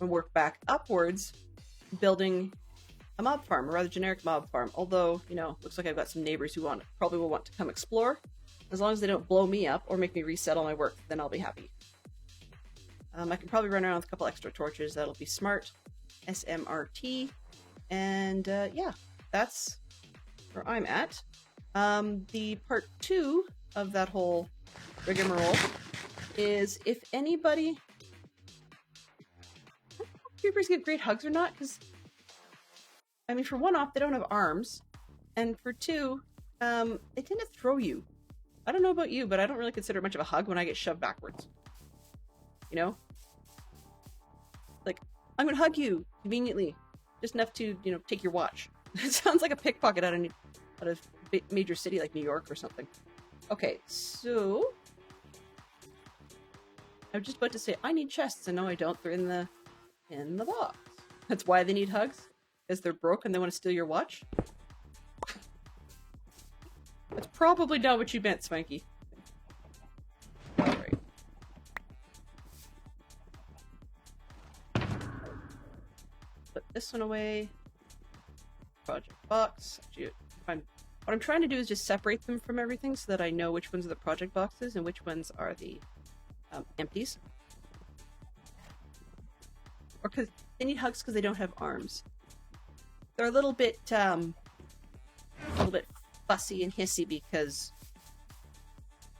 and work back upwards, building a mob farm, a rather generic mob farm. Although, you know, looks like I've got some neighbors who probably will want to come explore. As long as they don't blow me up or make me reset all my work, then I'll be happy. I can probably run around with a couple extra torches. That'll be smart. SMRT. And yeah, that's where I'm at. The part 2 of that whole rigmarole is if anybody... creepers get great hugs or not, because I mean, for one off, they don't have arms, and for two, they tend to throw you. I don't know about you, but I don't really consider it much of a hug when I get shoved backwards. You know? Like, I'm gonna hug you, conveniently. Just enough to, you know, take your watch. It sounds like a pickpocket out of major city like New York or something. Okay, so... I was just about to say, I need chests, and no I don't. They're in the box. That's why they need hugs? Because they're broke and they want to steal your watch? That's probably not what you meant, Spanky. Alright. Put this one away. Project box. Actually, what I'm trying to do is just separate them from everything so that I know which ones are the project boxes and which ones are the empties. Or because they need hugs because they don't have arms. They're a little bit fussy and hissy because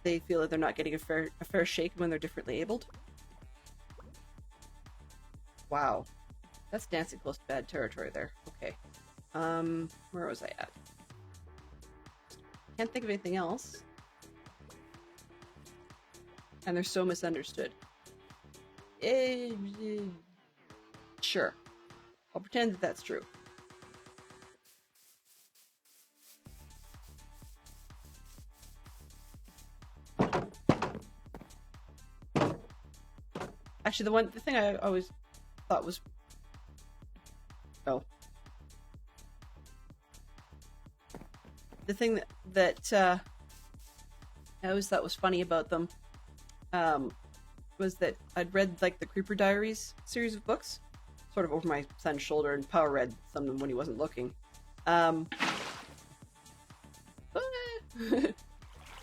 they feel that they're not getting a fair shake when they're differently abled. Wow, that's dancing close to bad territory there. Okay, where was I at? Can't think of anything else. And they're so misunderstood. Sure. I'll pretend that that's true. Actually, the thing I always thought was... Oh. The thing that I always thought was funny about them was that I'd read, like, the Creeper Diaries series of books, sort of over my son's shoulder, and power read some of them when he wasn't looking.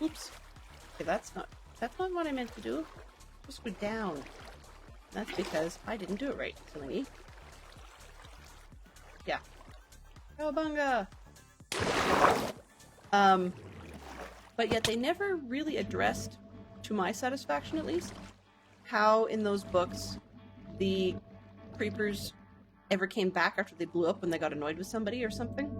Oops. Okay, that's not what I meant to do. Just go down. That's because I didn't do it right, silly me. Yeah. Cowabunga! But yet they never really addressed, to my satisfaction at least, how in those books the creepers ever came back after they blew up when they got annoyed with somebody or something.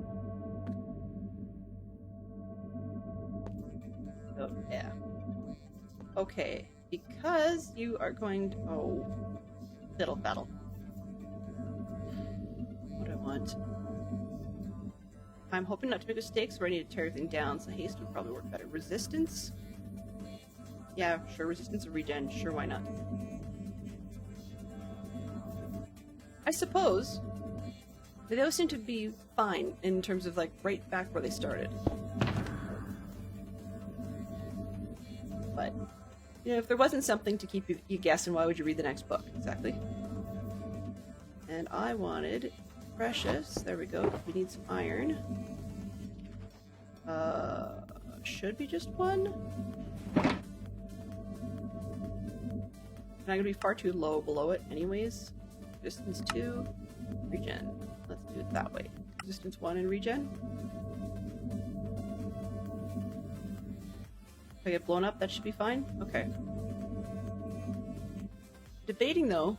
Oh, yeah. Okay, because you are going to... Oh, fiddle battle. What do I want? I'm hoping not to make mistakes where I need to tear everything down, so haste would probably work better. Resistance? Yeah, sure, resistance or regen. Sure, why not? I suppose. They always seem to be fine in terms of, like, right back where they started. But, you know, if there wasn't something to keep you guessing, why would you read the next book? Exactly. And I wanted precious. There we go. We need some iron. Should be just one. And I'm gonna be far too low below it anyways. Resistance 2, regen. Let's do it that way. Resistance 1 and regen. If I get blown up, that should be fine? Okay. Debating though,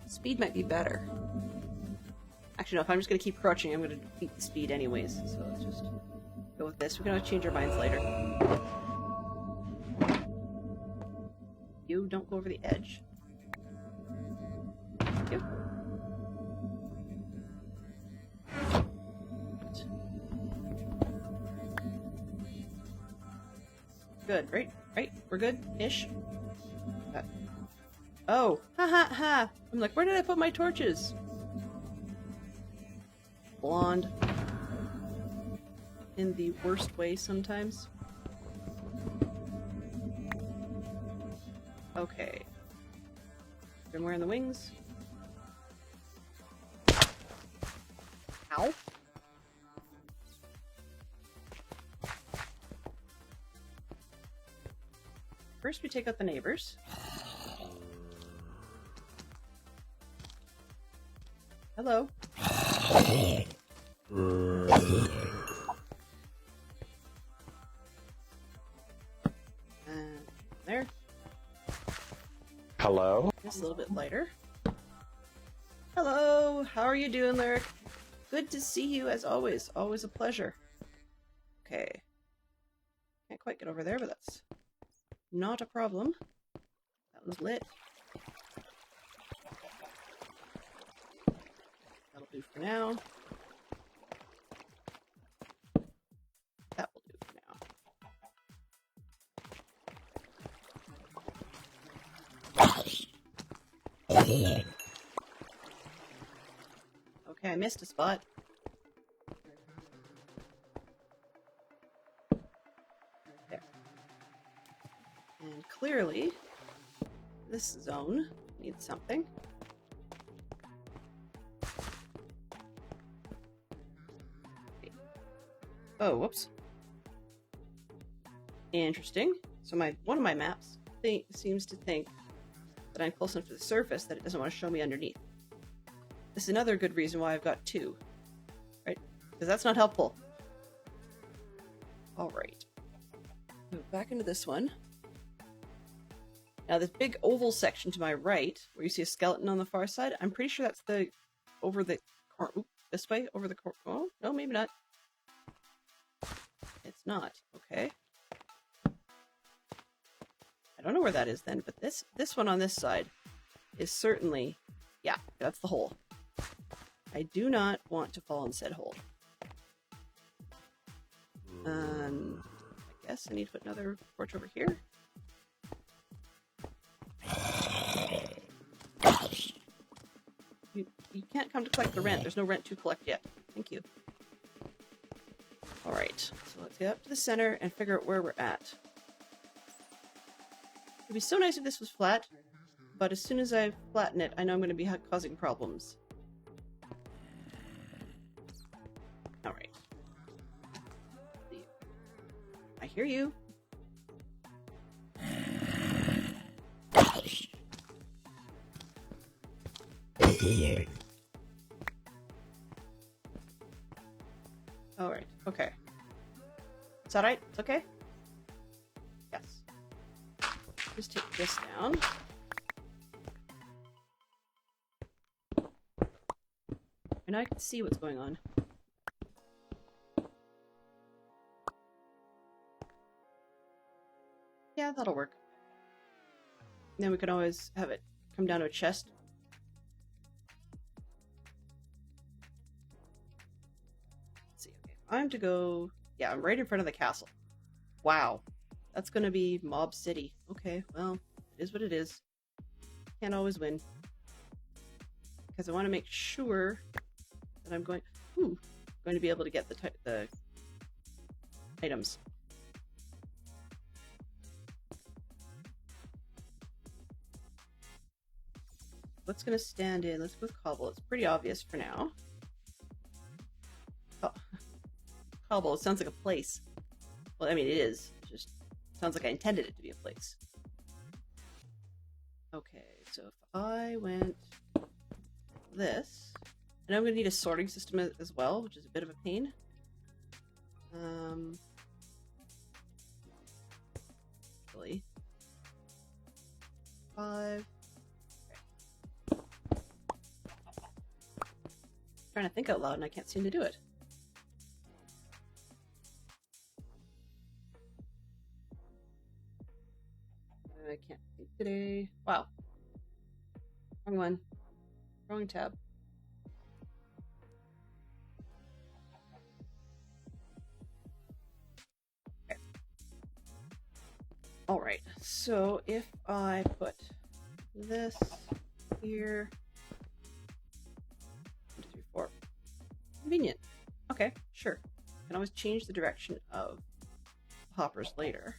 speed might be better. Actually no, if I'm just gonna keep crouching, I'm gonna beat the speed anyways, so let's just go with this. We can always change our minds later. You don't go over the edge. Thank you. Good, right? Right? We're good-ish? Oh! Ha ha ha! I'm like, where did I put my torches? Blonde. In the worst way sometimes. Okay. Been wearing the wings. Ow. First we take out the neighbors. Hello. And there. Hello? Just a little bit lighter. Hello, how are you doing, Lyric? Good to see you as always. Always a pleasure. Okay. Can't quite get over there, but that's not a problem. That was lit. That'll do for now. That will do for now. Okay, I missed a spot. There. And clearly, this zone needs something. Oh, whoops. Interesting. So one of my maps seems to think that I'm close enough to the surface that it doesn't want to show me underneath. This is another good reason why I've got two. Right? Because that's not helpful. Alright. Move back into this one. Now this big oval section to my right, where you see a skeleton on the far side, I'm pretty sure that's this way, over the corner. Oh, no, maybe not. It's not. Okay. I don't know where that is then, but this one on this side is certainly, yeah, that's the hole. I do not want to fall in said hole. I guess I need to put another torch over here. You can't come to collect the rent. There's no rent to collect yet. Thank you. Alright, so let's get up to the center and figure out where we're at. It'd be so nice if this was flat, but as soon as I flatten it, I know I'm going to be causing problems. Alright. I hear you. Alright, okay. Is that right? It's okay? Yes. Just take this down. And I can see what's going on. Yeah, that'll work. And then we can always have it come down to a chest. Let's see, okay. I'm to go... Yeah, I'm right in front of the castle. Wow. That's gonna be Mob City. Okay, well, it is what it is. Can't always win. Because I want to make sure that I'm going to be able to get the items. What's going to stand in? Let's go with cobble. It's pretty obvious for now. Oh. Cobble, it sounds like a place. Well, I mean, it is. It just sounds like I intended it to be a place. Okay, so if I went this, and I'm going to need a sorting system as well, which is a bit of a pain. Really. 5. Trying to think out loud and I can't seem to do it. I can't think today. Wow. Wrong one. Wrong tab. Okay. Alright, so if I put this here. 1, 2, 3, 4. Convenient. Okay, sure. I can always change the direction of the hoppers later.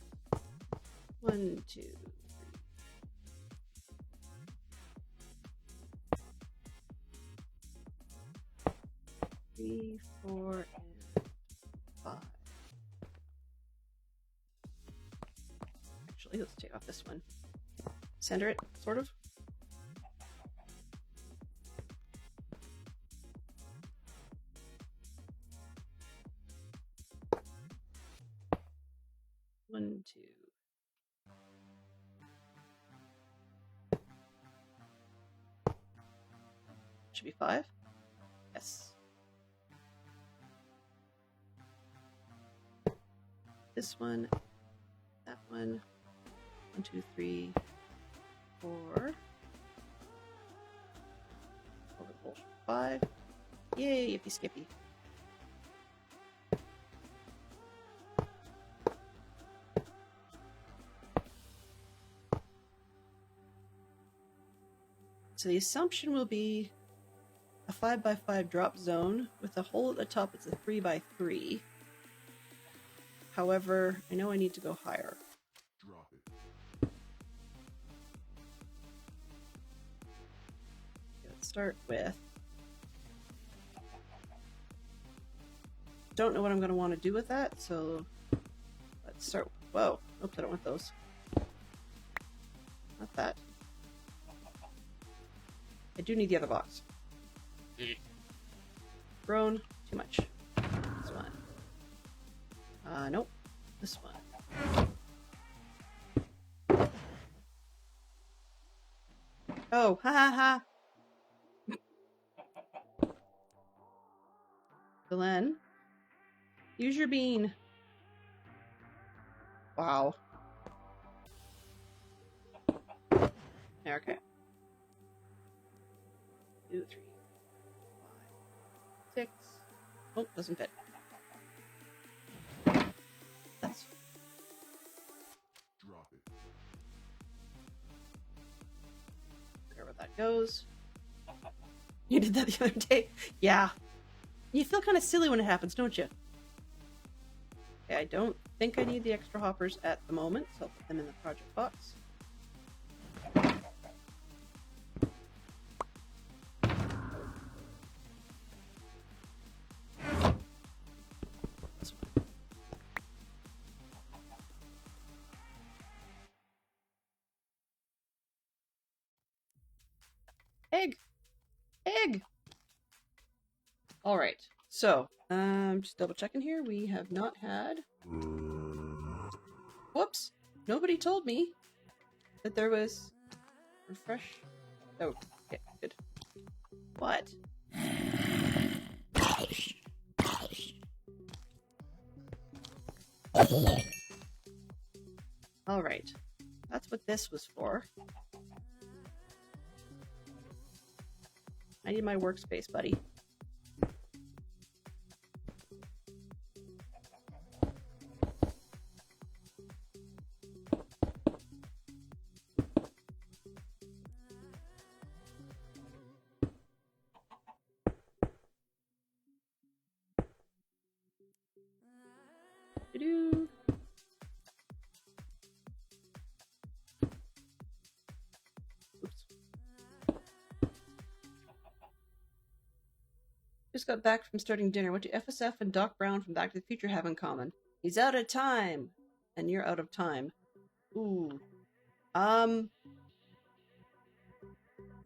1, 2, 3, 4, and 5. Actually, let's take off this one. Center it, sort of. One, two. should be 5. Yes. This one, that one. 1, 2, 3, 4. Over the whole 5. Yay, yippee skippy. So the assumption will be a 5x5 drop zone with a hole at the top that's a 3x3. However, I know I need to go higher. Drop it. Let's start with... Don't know what I'm going to want to do with that, so let's start... Whoa. Oops, I don't want those. Not that. I do need the other box. Grown. Too much. This one. Nope. This one. Oh, ha ha ha. Glenn, use your bean. Wow. Okay. 2, 3, 5, 6. Oh, doesn't fit. That's... Drop it. Where that goes. You did that the other day? Yeah. You feel kind of silly when it happens, don't you? Okay, I don't think I need the extra hoppers at the moment, so I'll put them in the project box. This one. Egg! Egg! Alright, so, just double checking here. We have not had... Whoops! Nobody told me that there was... Refresh... Oh, okay, good. What? Alright, that's what this was for. I need my workspace, buddy. Doo-doo. Oops. Just got back from starting dinner. What do FSF and Doc Brown from Back to the Future have in common? He's out of time, and you're out of time. Ooh. Aside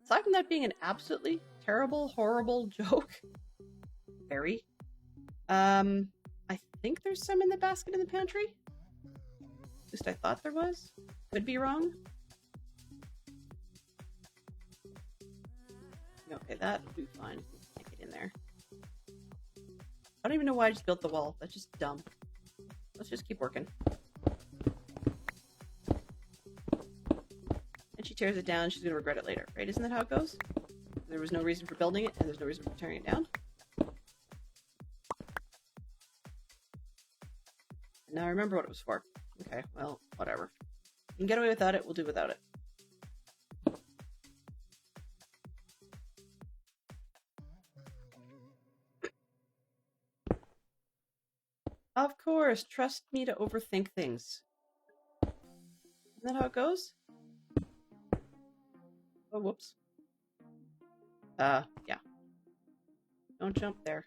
from that being an absolutely terrible, horrible joke, very. I think there's some in the basket in the pantry. At least I thought there was. Could be wrong. Okay, that'll be fine. Can't get in there. I don't even know why I just built the wall. That's just dumb. Let's just keep working. And she tears it down. She's going to regret it later, right? Isn't that how it goes? There was no reason for building it, and there's no reason for tearing it down. And now I remember what it was for. Okay, well, whatever. You can get away without it, we'll do without it. Of course, trust me to overthink things. Isn't that how it goes? Oh, whoops. Yeah. Don't jump there.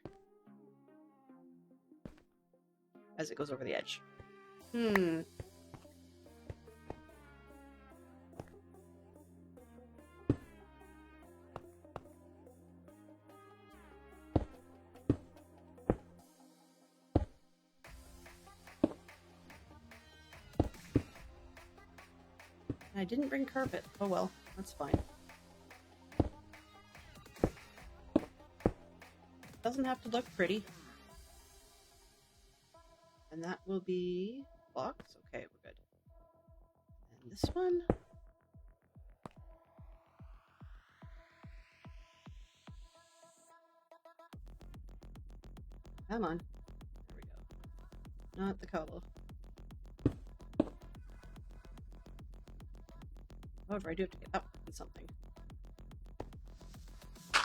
As it goes over the edge. I didn't bring carpet. Oh well, that's fine. doesn't have to look pretty. And that will be box. Okay, we're good. And this one. Come on. There we go. Not the color. However, I do have to get up with something. There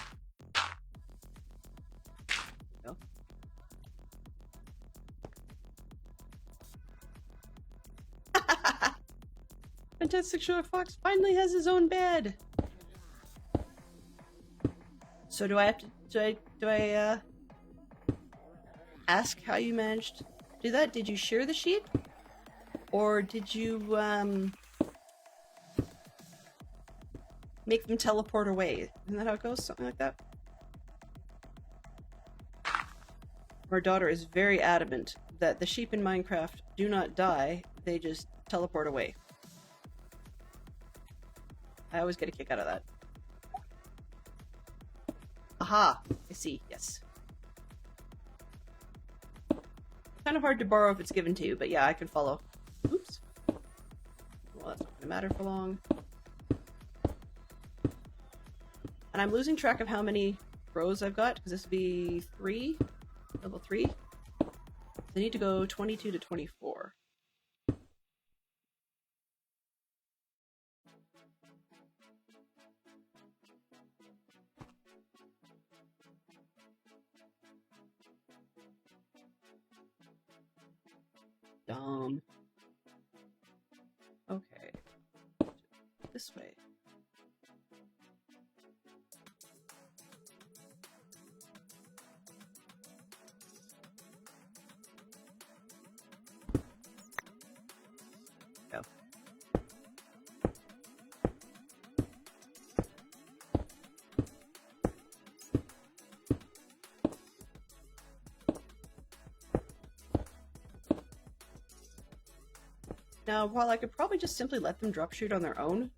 we go. Fantastic Sherlock Fox finally has his own bed. So do I have to do I ask how you managed to do that? Did you share the sheet? Or did you make them teleport away? Isn't that how it goes? Something like that? Our daughter is very adamant that the sheep in Minecraft do not die, they just teleport away. I always get a kick out of that. Aha! I see, yes. Kind of hard to borrow if it's given to you, but yeah, I can follow. Oops. Well, that's not gonna matter for long. And I'm losing track of how many rows I've got, because this would be 3, level 3. I need to go 22 to 24. Dumb. Okay. This way. Go. Now, while I could probably just simply let them drop shoot on their own,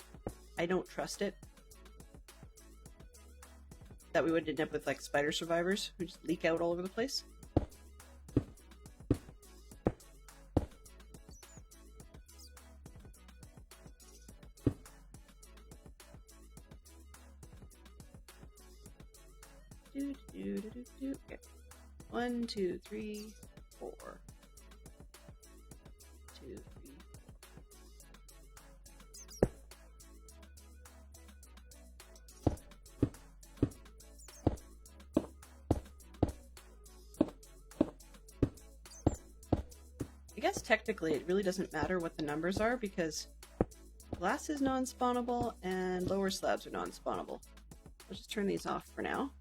I don't trust it. That we would end up with like spider survivors who just leak out all over the place. Okay. 1, 2, 3, 4. 2, 3. I guess technically it really doesn't matter what the numbers are because glass is non-spawnable and lower slabs are non-spawnable. I'll just turn these off for now.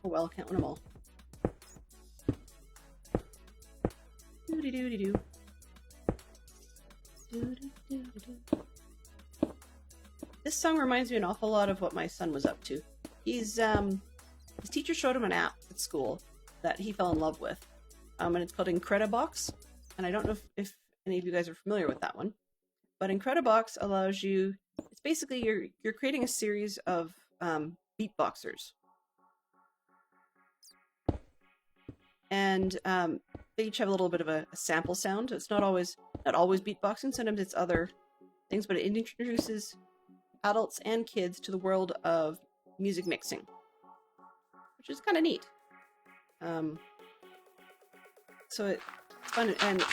Oh well, can't win them all. Doo-dee-doo-dee-doo. This song reminds me an awful lot of what my son was up to. His teacher showed him an app at school that he fell in love with, and it's called Incredibox. And I don't know if any of you guys are familiar with that one, but Incredibox allows you. It's basically you're creating a series of beatboxers, and they each have a little bit of a sample sound. It's not always beatboxing. Sometimes it's other things, but it introduces adults and kids to the world of music mixing, which is kind of neat. So it's fun, and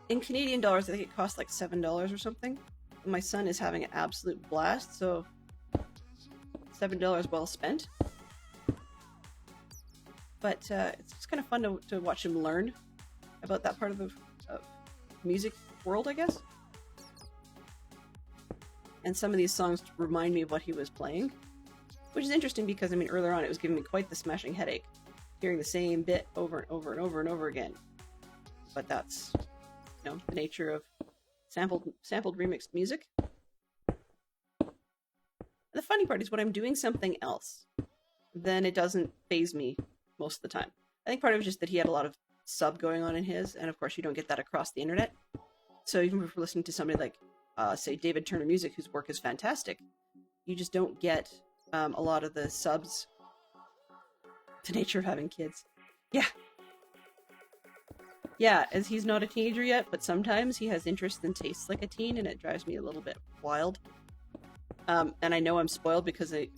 in Canadian dollars, I think it costs like $7 or something. My son is having an absolute blast, so $7 well spent. But it's just kind of fun to watch him learn about that part of the music world, I guess. And some of these songs remind me of what he was playing, which is interesting because, I mean, earlier on it was giving me quite the smashing headache, hearing the same bit over and over and over and over again. But that's, you know, the nature of sampled remixed music. And the funny part is when I'm doing something else, then it doesn't faze me most of the time. I think part of it was just that he had a lot of sub going on in his, and of course you don't get that across the internet. So even if we're listening to somebody like, say, David Turner Music, whose work is fantastic, you just don't get a lot of the subs. The nature of having kids. Yeah. Yeah, as he's not a teenager yet, but sometimes he has interests and tastes like a teen, and it drives me a little bit wild. And I know I'm spoiled because he's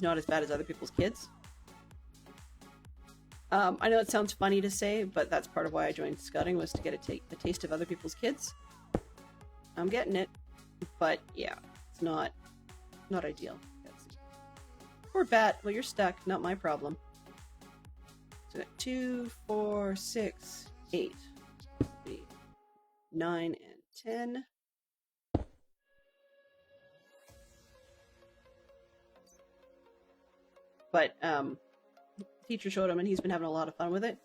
not as bad as other people's kids. I know it sounds funny to say, but that's part of why I joined Scouting, was to get a taste of other people's kids. I'm getting it, but yeah, it's not ideal. Poor bat. Well, you're stuck. Not my problem. So 2, 4, 6, 8, 8, 9, and 10. But the teacher showed him, and he's been having a lot of fun with it.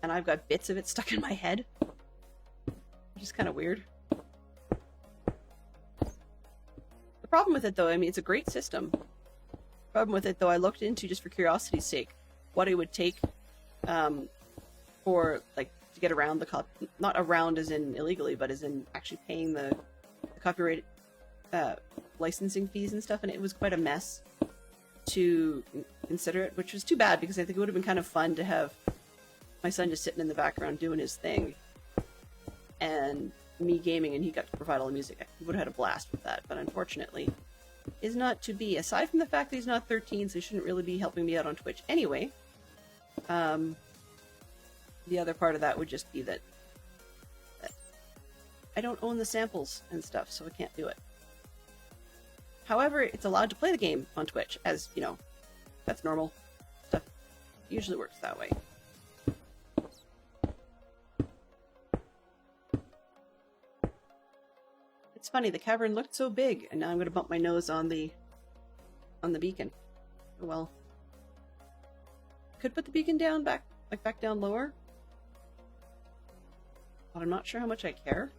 And I've got bits of it stuck in my head, which is kind of weird. The problem with it, though, I mean, it's a great system. Problem with it, though, I looked into, just for curiosity's sake, what it would take for, like, to get around the not around as in illegally, but as in actually paying the copyright licensing fees and stuff, and it was quite a mess to consider it, which was too bad, because I think it would have been kind of fun to have my son just sitting in the background doing his thing, and me gaming, and he got to provide all the music. He would have had a blast with that, but unfortunately is not to be. Aside from the fact that he's not 13, so he shouldn't really be helping me out on Twitch anyway. The other part of that would just be that I don't own the samples and stuff, so I can't do it. However, it's allowed to play the game on Twitch, as, you know, that's normal stuff. It usually works that way. It's funny, the cavern looked so big, and now I'm going to bump my nose on the beacon. Oh well. Could put the beacon down back down lower. But I'm not sure how much I care.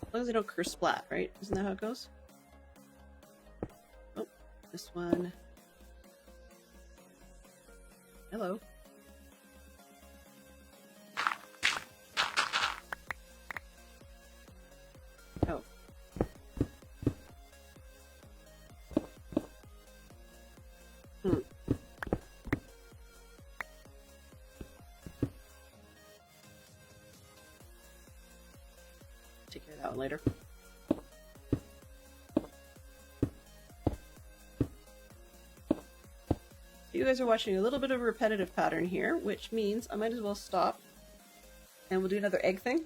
As long as I don't curse splat, right? Isn't that how it goes? Oh, this one. Hello. Oh. Take care of that one later. You guys are watching a little bit of a repetitive pattern here, which means I might as well stop and we'll do another egg thing.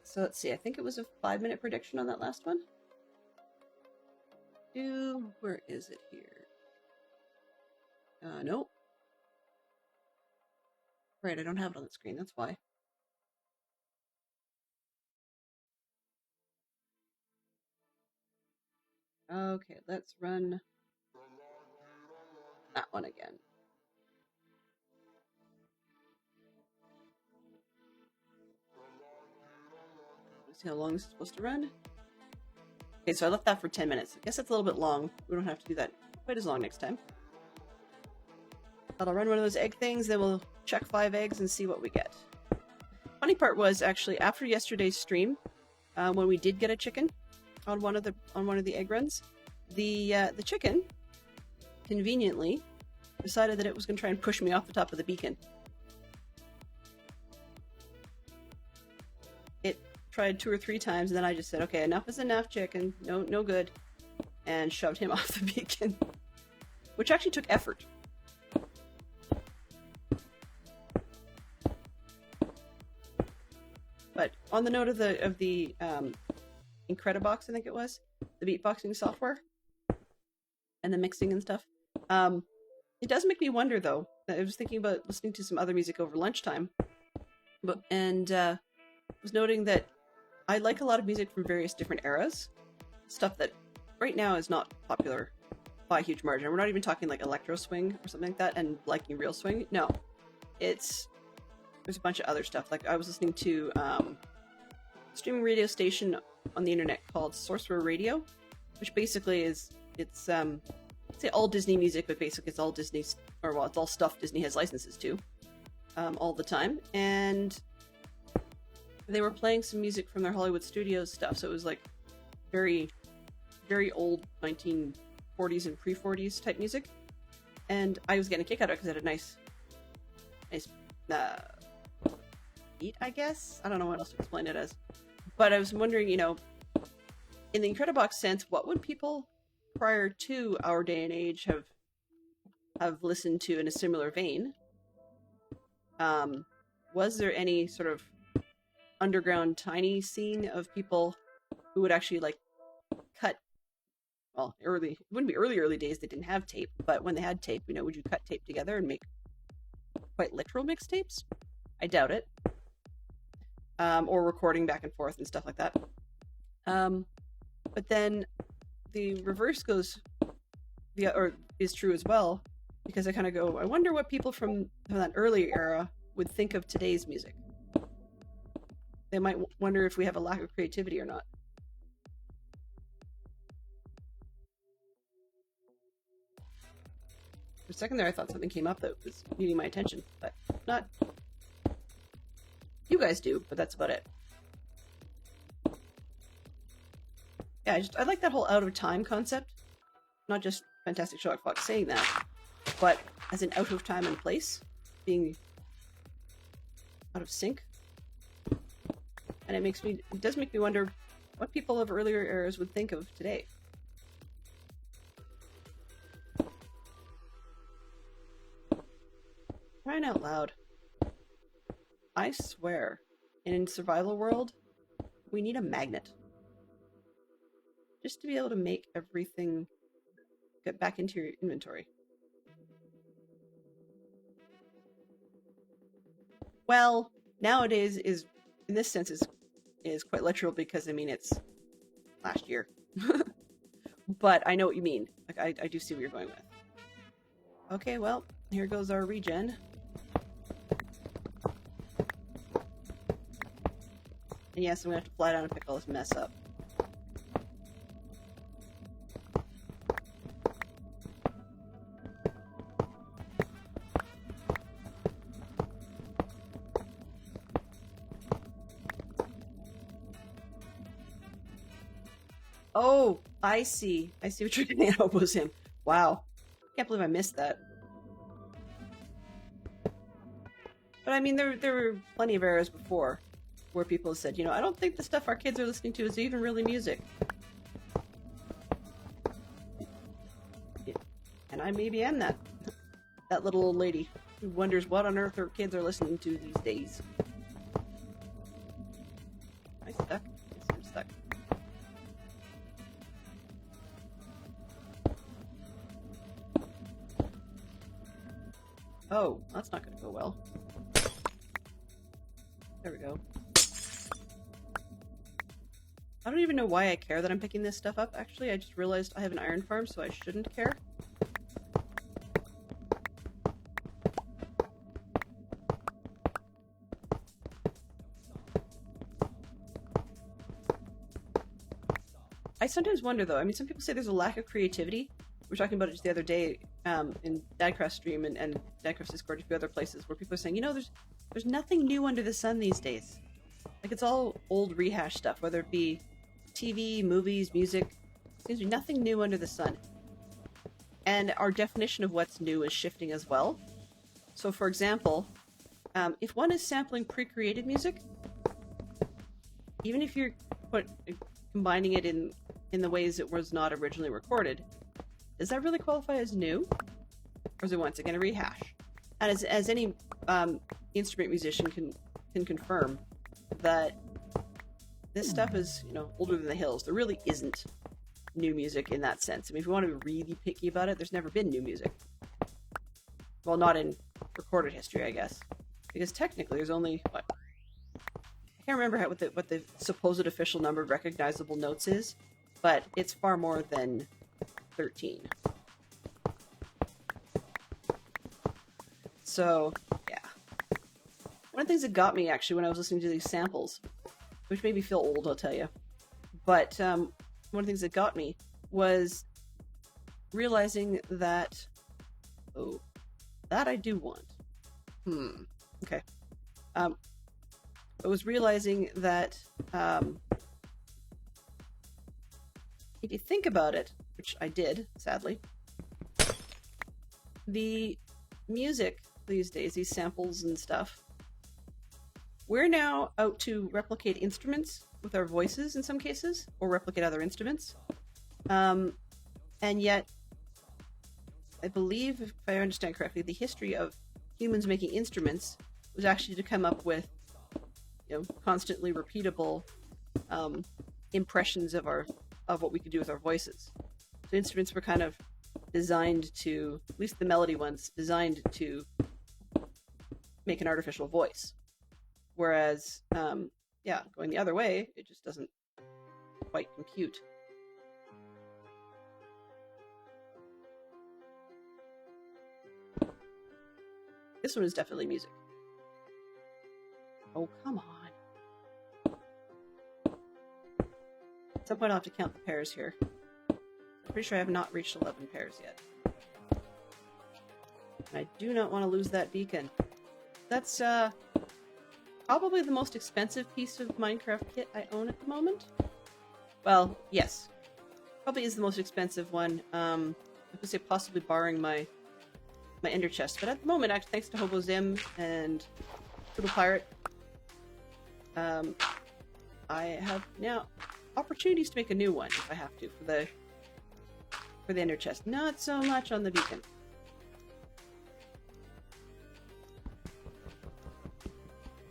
So let's see, I think it was a 5-minute prediction on that last one. Where is it here? Nope. Right, I don't have it on the screen, that's why. Okay, let's run that one again. Let's see how long this is supposed to run. Okay, so I left that for 10 minutes. I guess that's a little bit long. We don't have to do that quite as long next time. But I'll run one of those egg things, then we'll check 5 eggs and see what we get. Funny part was, actually, after yesterday's stream, when we did get a chicken on one of the egg runs, the chicken conveniently decided that it was going to try and push me off the top of the beacon. It tried 2 or 3 times, and then I just said, okay, enough is enough, chicken. No good. And shoved him off the beacon. Which actually took effort. But on the note of the Incredibox, I think it was, the beatboxing software, and the mixing and stuff, it does make me wonder, though. I was thinking about listening to some other music over lunchtime, and was noting that I like a lot of music from various different eras, stuff that right now is not popular by a huge margin. We're not even talking like electro swing or something like that, and liking real swing. No, there's a bunch of other stuff. Like, I was listening to a streaming radio station on the internet called Sorcerer Radio, which basically it's say all Disney music, but basically it's all Disney, or well, it's all stuff Disney has licenses to, all the time. And they were playing some music from their Hollywood Studios stuff, so it was like very, very old 1940s and pre-40s type music. And I was getting a kick out of it because it had a nice beat, I guess. I don't know what else to explain it as. But I was wondering, you know, in the Incredibox sense, what would people prior to our day and age have listened to in a similar vein? Was there any sort of underground tiny scene of people who would actually like cut, well, it wouldn't be early days, they didn't have tape, but when they had tape, you know, would you cut tape together and make quite literal mixtapes? I doubt it. Or recording back and forth and stuff like that. But then the reverse is true as well, because I kind of go, I wonder what people from that early era would think of today's music. They might wonder if we have a lack of creativity or not. For a second there, I thought something came up that was needing my attention, but not. You guys do, but that's about it. Yeah, I like that whole out of time concept. Not just Fantastic Sherlock Fox saying that, but as an out of time and place, being out of sync. And it does make me wonder what people of earlier eras would think of today. Crying out loud. I swear, in survival world, we need a magnet. Just to be able to make everything get back into your inventory. Well, nowadays is, in this sense, is quite literal because, I mean, it's last year. But I know what you mean. Like, I do see what you're going with. Okay, well, here goes our regen. And yes, I'm gonna have to fly down and pick all this mess up. Oh, I see. I see what you're getting at. Was him. Wow. Can't believe I missed that. But I mean, there were plenty of eras before where people said, you know, I don't think the stuff our kids are listening to is even really music. And I maybe am that little old lady who wonders what on earth her kids are listening to these days. Am I stuck? Yes, I'm stuck. Oh, that's not going to go well. There we go. I don't even know why I care that I'm picking this stuff up, actually. I just realized I have an iron farm, so I shouldn't care. I sometimes wonder, though. I mean, some people say there's a lack of creativity. We were talking about it just the other day in Dadcraft's stream and Dadcraft's Discord, a few other places, where people are saying, you know, there's nothing new under the sun these days. Like, it's all old rehash stuff, whether it be TV, movies, music. Seems to be nothing new under the sun. And our definition of what's new is shifting as well. So, for example, if one is sampling pre-created music, even if you're combining it in the ways it was not originally recorded, does that really qualify as new? Or is it once again a rehash? And as any instrument musician can confirm, that this stuff is, you know, older than the hills. There really isn't new music in that sense. I mean, if you want to be really picky about it, there's never been new music. Well, not in recorded history, I guess. Because technically there's only, what? I can't remember what the supposed official number of recognizable notes is, but it's far more than 13. So, yeah. One of the things that got me, actually, when I was listening to these samples, which made me feel old, I'll tell you, but one of the things that got me was realizing that... Oh, that I do want. Okay. I was realizing that if you think about it, which I did, sadly, the music these days, these samples and stuff, we're now out to replicate instruments with our voices in some cases, or replicate other instruments. And yet, I believe, if I understand correctly, the history of humans making instruments was actually to come up with, constantly repeatable impressions of what we could do with our voices. So instruments were kind of designed to, at least the melody ones, designed to make an artificial voice. Whereas, going the other way, it just doesn't quite compute. This one is definitely music. Oh, come on. At some point I'll have to count the pairs here. I'm pretty sure I have not reached 11 pairs yet. And I do not want to lose that beacon. That's, probably the most expensive piece of Minecraft kit I own at the moment. Well, yes. Probably is the most expensive one. I would say possibly barring my ender chest. But at the moment, actually, thanks to Hobo Zim and Little Pirate, I have now opportunities to make a new one if I have to for the ender chest. Not so much on the beacon.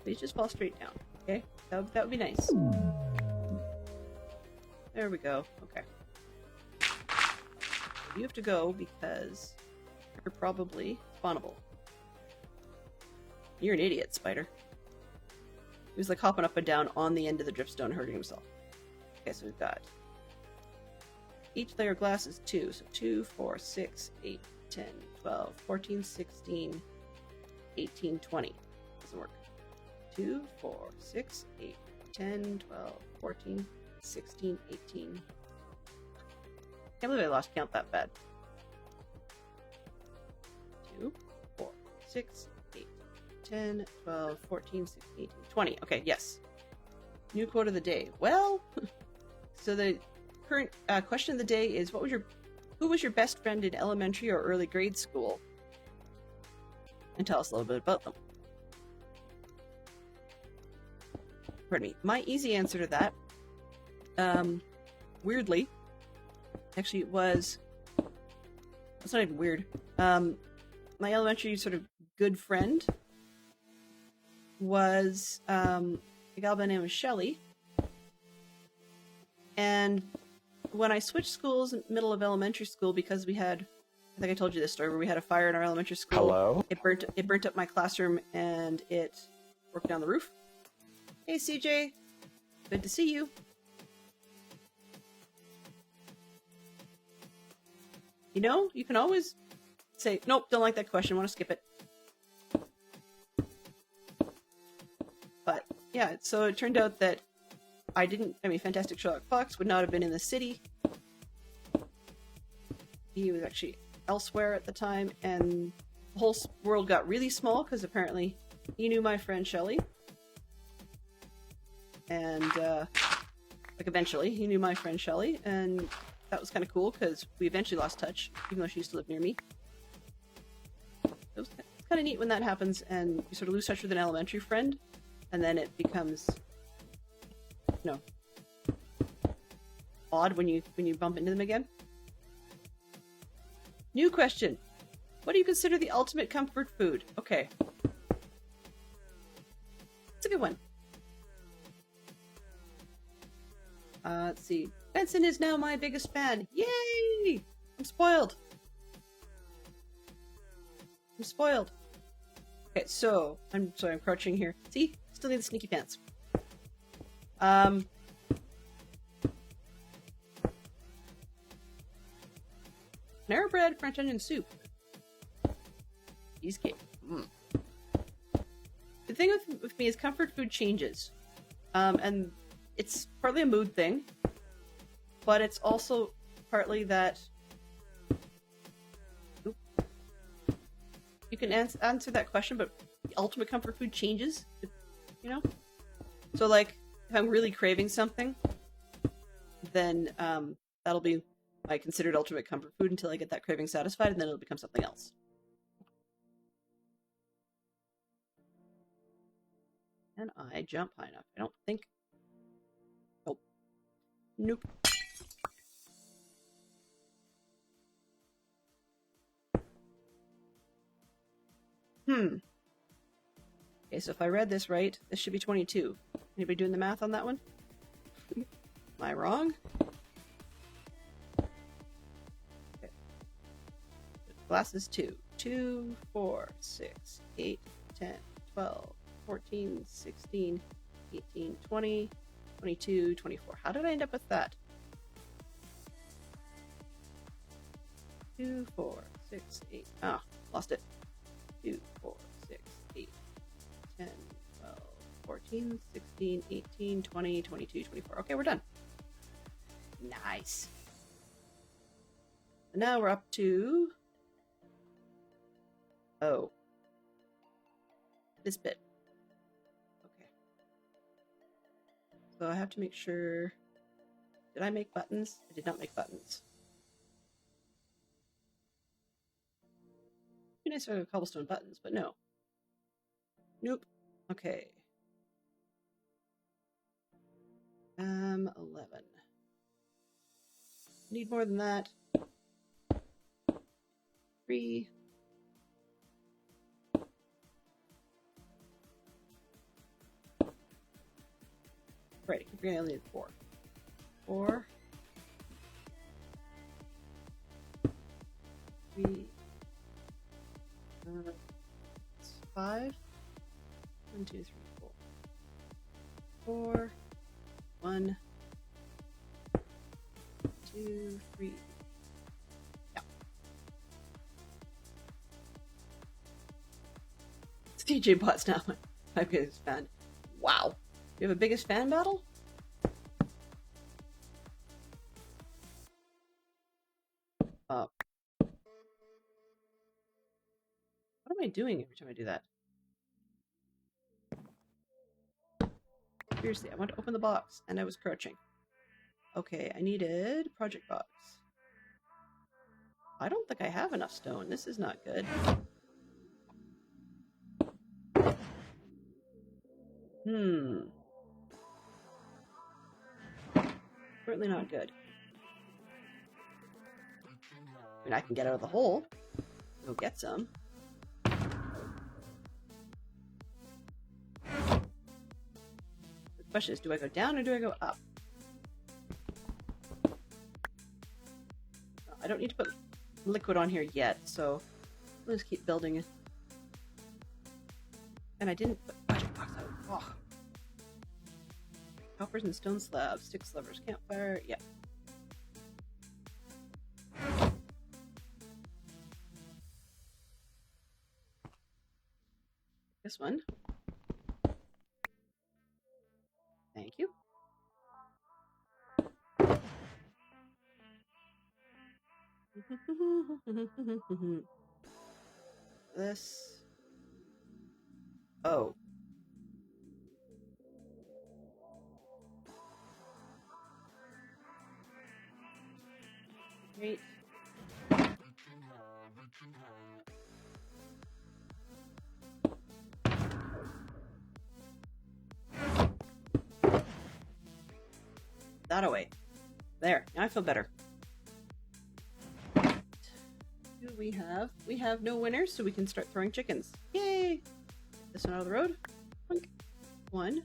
Please just fall straight down, okay? That would be nice. There we go. Okay. You have to go because you're probably spawnable. You're an idiot, Spider. He was like hopping up and down on the end of the dripstone, hurting himself. Okay, so we've got... Each layer of glass is 2. So 2, 4, 6, 8, 10, 12, 14, 16, 18, 20. Doesn't work. 2, 4, 6, 8, 10, 12, 14, 16, 18. Can't believe I lost count that bad. 2, 4, 6, 8, 10, 12, 14, 16, 18, 20. Okay, yes. New quote of the day. Well, so the current question of the day is, who was your best friend in elementary or early grade school? And tell us a little bit about them. Pardon me. My easy answer to that, weirdly, actually it's not even weird. My elementary sort of good friend was a gal by the name of Shelley. And when I switched schools in the middle of elementary school, because we had, I think I told you this story, where we had a fire in our elementary school. Hello? It burnt up my classroom and it broke down the roof. Hey, CJ. Good to see you. You can always say, nope, don't like that question, want to skip it. But, yeah, so it turned out that Fantastic Sherlock Fox would not have been in the city. He was actually elsewhere at the time, and the whole world got really small, because apparently he knew my friend Shelley. And, eventually, he knew my friend Shelley, and that was kind of cool, because we eventually lost touch, even though she used to live near me. It was kind of neat when that happens, and you sort of lose touch with an elementary friend, and then it becomes, odd when you bump into them again. New question. What do you consider the ultimate comfort food? Okay. It's a good one. Let's see. Benson is now my biggest fan. Yay! I'm spoiled. Okay, so I'm crouching here. See? Still need the sneaky pants. Panera bread, French onion soup. Cheesecake. The thing with me is comfort food changes. And it's partly a mood thing, but it's also partly that you can answer that question, but the ultimate comfort food changes, you know? So, like, if I'm really craving something, then that'll be my considered ultimate comfort food until I get that craving satisfied, and then it'll become something else. Can I jump high enough? I don't think... Oh. Nope. Okay, so if I read this right, this should be 22. Anybody doing the math on that one? Am I wrong? Okay. Glass is 2. 2, 4, 6, 8, 10, 12, 14, 16, 18, 20, 22, 24. How did I end up with that? 2, 4, 6, 8. Ah, lost it. 2, 4, 6, 8, 10, 12, 14, 16, 18, 20, 22, 24. Okay, we're done. Nice. And now we're up to... Oh. This bit. Okay. So I have to make sure... Did I make buttons? I did not make buttons. It'd be nice if I had cobblestone buttons, but no. Nope. Okay. 11. Need more than that. 3. Right, I keep forgetting I only need 4. 4. 3. 5. 1, 2, 3, 4. 4. 1. 2, 3. Yeah. It's DJ Bots now, my biggest fan. Wow. You have a biggest fan battle? What am I doing every time I do that? Seriously, I want to open the box, and I was crouching. Okay, I needed project box. I don't think I have enough stone. This is not good. Certainly not good. I mean, I can get out of the hole. Go get some. The question is, do I go down or do I go up? I don't need to put liquid on here yet, so let's keep building it. And I didn't put project box out. Oh. Coppers and stone slabs, 6 levers, campfire, yep. This one. Thank you. This. Oh. Great. That away. There. Now I feel better. What do we have? We have no winners, so we can start throwing chickens. Yay! Get this one out of the road. 1.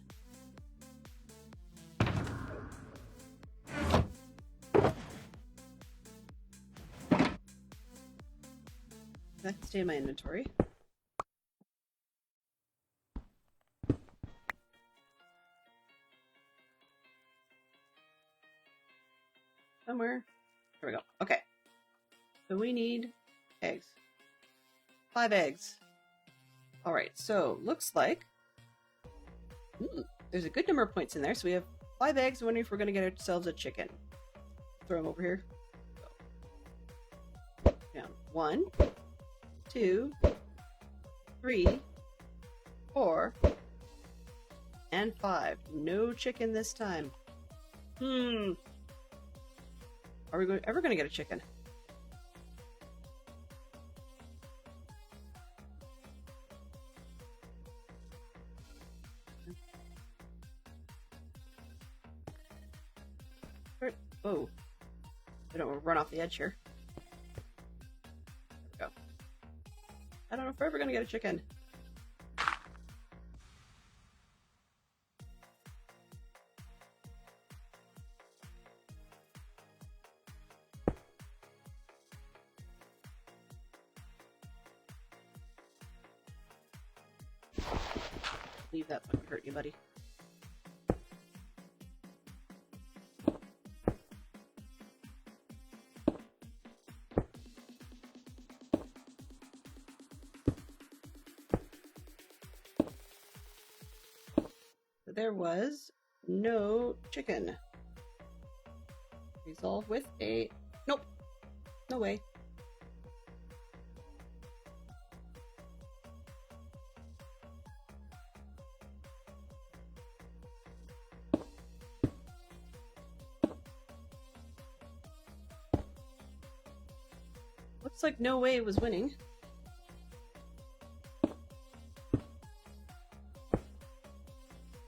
That can stay in my inventory. Somewhere. Here we go. Okay. So we need eggs. 5 eggs. Alright, so looks like there's a good number of points in there. So we have 5 eggs. I'm wondering if we're going to get ourselves a chicken. Throw them over here. Go. Down. 1, 2, 3, 4, and 5. No chicken this time. Are we ever going to get a chicken? Oh, I don't want to run off the edge here. There we go. I don't know if we're ever going to get a chicken. Leave that's not going to hurt you, buddy. There was no chicken. Resolve with a... Nope. No way. Looks like no way was winning.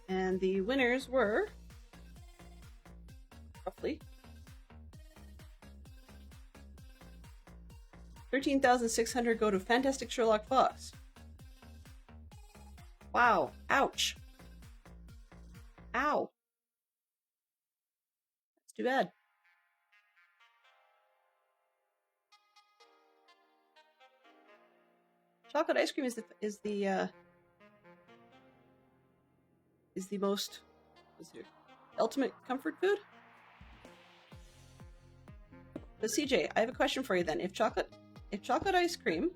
And the winners were, roughly, 13,600 go to Fantastic Sherlock Fox. Wow. Ouch. Ow. That's too bad. Chocolate ice cream is the most ultimate comfort food. So CJ, I have a question for you then. If chocolate ice cream,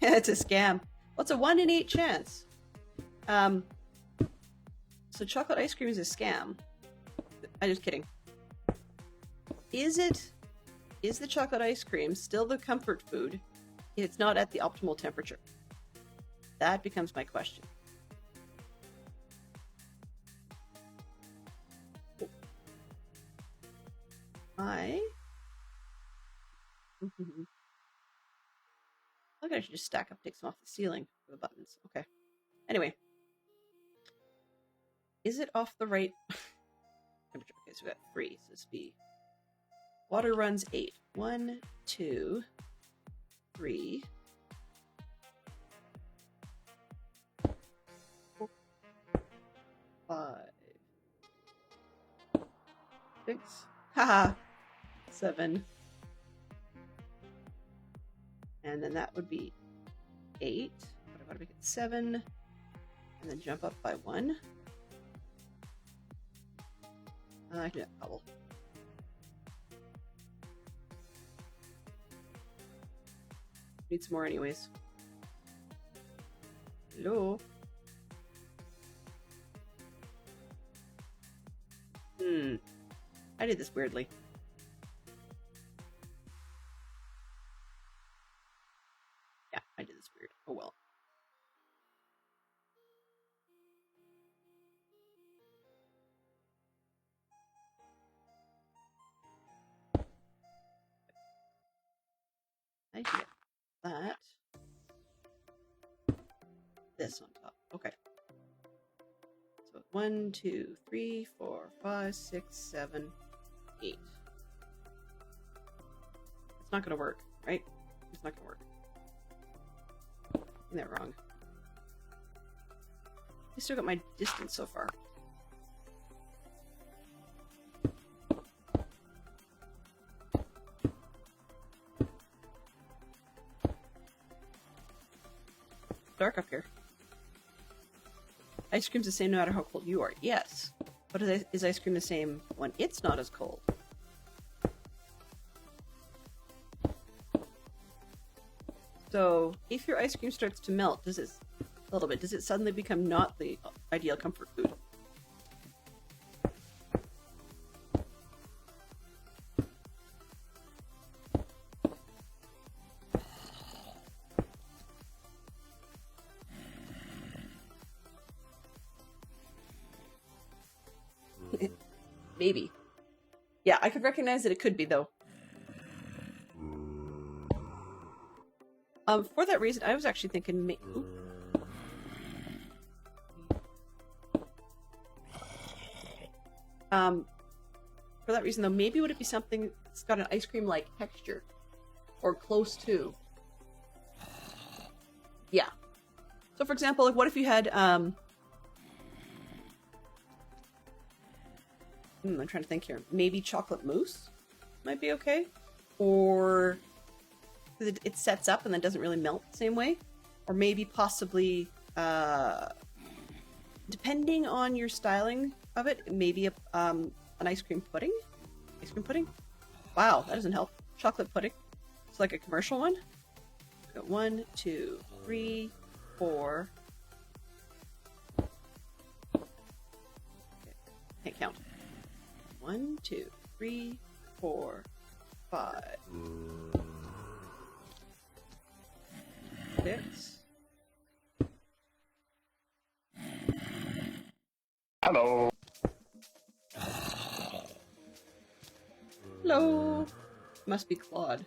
it's a scam. What's a 1 in 8 chance? So chocolate ice cream is a scam. I'm just kidding. Is the chocolate ice cream still the comfort food if it's not at the optimal temperature? That becomes my question. Look, I should just stack up, take some off the ceiling for the buttons. Okay. Anyway. Is it off the right temperature? Okay, so we got 3. So this be water runs 8. 1, 2, 3, 4, 5, 6. Haha. 7. And then that would be 8. But I gotta make it 7. And then jump up by 1. I can do that bubble. Need some more anyways. Hello? I did this weirdly. Yeah, I did this weird. Oh well. I get that. This on top. Okay. So 1, 2, 3, 4, 5, 6, 7, 8. It's not gonna work, right? It's not gonna work. Getting that wrong. I still got my distance so far. Dark up here. Ice cream's the same no matter how cold you are. Yes. But is ice cream the same when it's not as cold? So, if your ice cream starts to melt, does it suddenly become not the ideal comfort food? Maybe. Yeah, I could recognize that it could be, though. For that reason, I was actually thinking... For that reason, though, maybe would it be something that's got an ice cream-like texture? Or close to. Yeah. So, for example, like, what if you had, I'm trying to think here. Maybe chocolate mousse might be okay. Or it sets up and then doesn't really melt the same way. Or maybe possibly, depending on your styling of it, maybe an ice cream pudding? Ice cream pudding? Wow, that doesn't help. Chocolate pudding. It's like a commercial one. We've got 1, 2, 3, 4. Okay. Can't count. 1, 2, 3, 4, 5. 6. Hello. Hello. Must be Claude.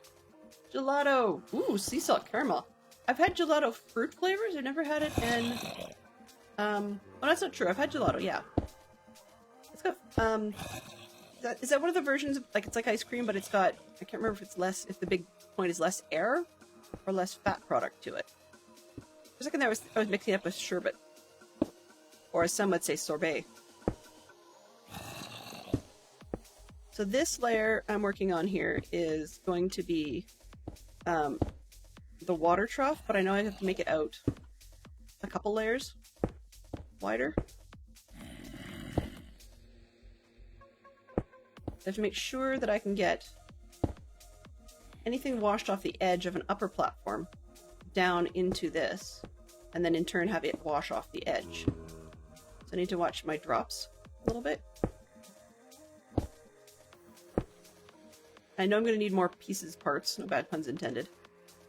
Gelato. Ooh, sea salt caramel. I've had gelato fruit flavors. I've never had it in. Well, that's not true. I've had gelato. Yeah. It's got. Is that one of the versions of, like, it's like ice cream, but it's got. I can't remember if it's less. If the big point is less air, or less fat product to it. For a second there, I was mixing it up with sherbet, or as some would say, sorbet. So this layer I'm working on here is going to be the water trough, but I know I have to make it out a couple layers wider. I have to make sure that I can get anything washed off the edge of an upper platform down into this, and then in turn have it wash off the edge. So I need to watch my drops a little bit. I know I'm going to need more pieces, parts, no bad puns intended.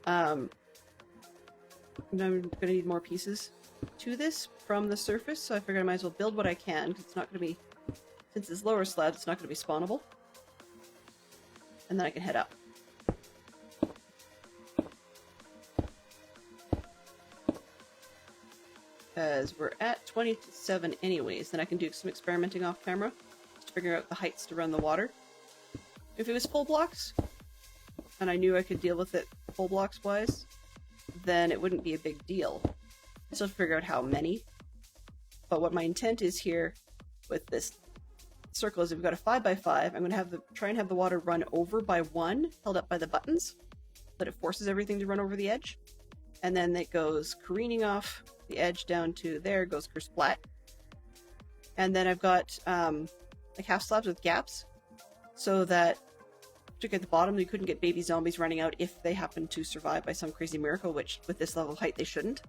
I'm going to need more pieces to this from the surface, so I figured I might as well build what I can, because it's not going to be, since it's lower slabs, it's not going to be spawnable. And then I can head up. Because we're at 27 anyways, then I can do some experimenting off camera, just to figure out the heights to run the water. If it was full blocks, and I knew I could deal with it full blocks wise, then it wouldn't be a big deal. I still have to figure out how many. But what my intent is here with this circle is if we've got a 5x5, I'm going to have try and have the water run over by 1, held up by the buttons, that it forces everything to run over the edge. And then it goes careening off the edge down to there, goes splat. And then I've got like half slabs with gaps, so that particularly at the bottom, you couldn't get baby zombies running out if they happen to survive by some crazy miracle, which with this level of height they shouldn't.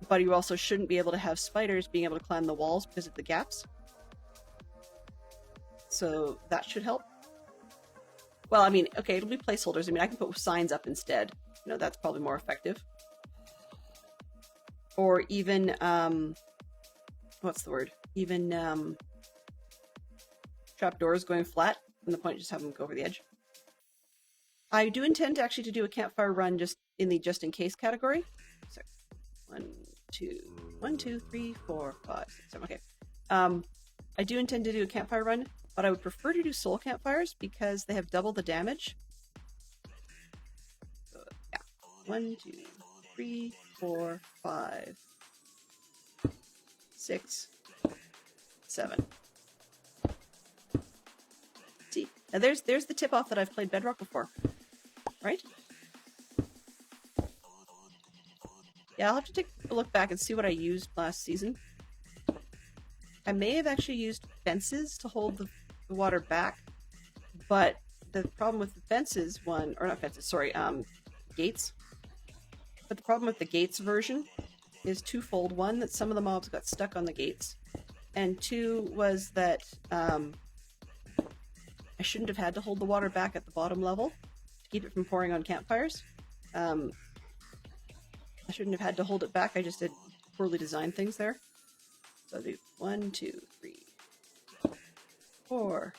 But you also shouldn't be able to have spiders being able to climb the walls because of the gaps. So that should help. Well, I mean, okay, it'll be placeholders. I mean, I can put signs up instead. You know, that's probably more effective. Or even, what's the word? Even, trapdoors going flat, and the point just have them go over the edge. I do intend to actually do a campfire run just in the just in case category. So, 1, 2, 3, 4, 5, 6, 7. Okay. I do intend to do a campfire run, but I would prefer to do soul campfires because they have double the damage. So, yeah. 1, 2, 3, 4, 5, 6, 7. See, now there's the tip off that I've played Bedrock before, right? Yeah, I'll have to take a look back and see what I used last season. I may have actually used fences to hold the water back, but the problem with the fences gates. But the problem with the gates version is twofold. One, that some of the mobs got stuck on the gates, and two was that I shouldn't have had to hold the water back at the bottom level to keep it from pouring on campfires. I shouldn't have had to hold it back. I just did poorly designed things there. So I'll do 1, 2, 3, 4, 4,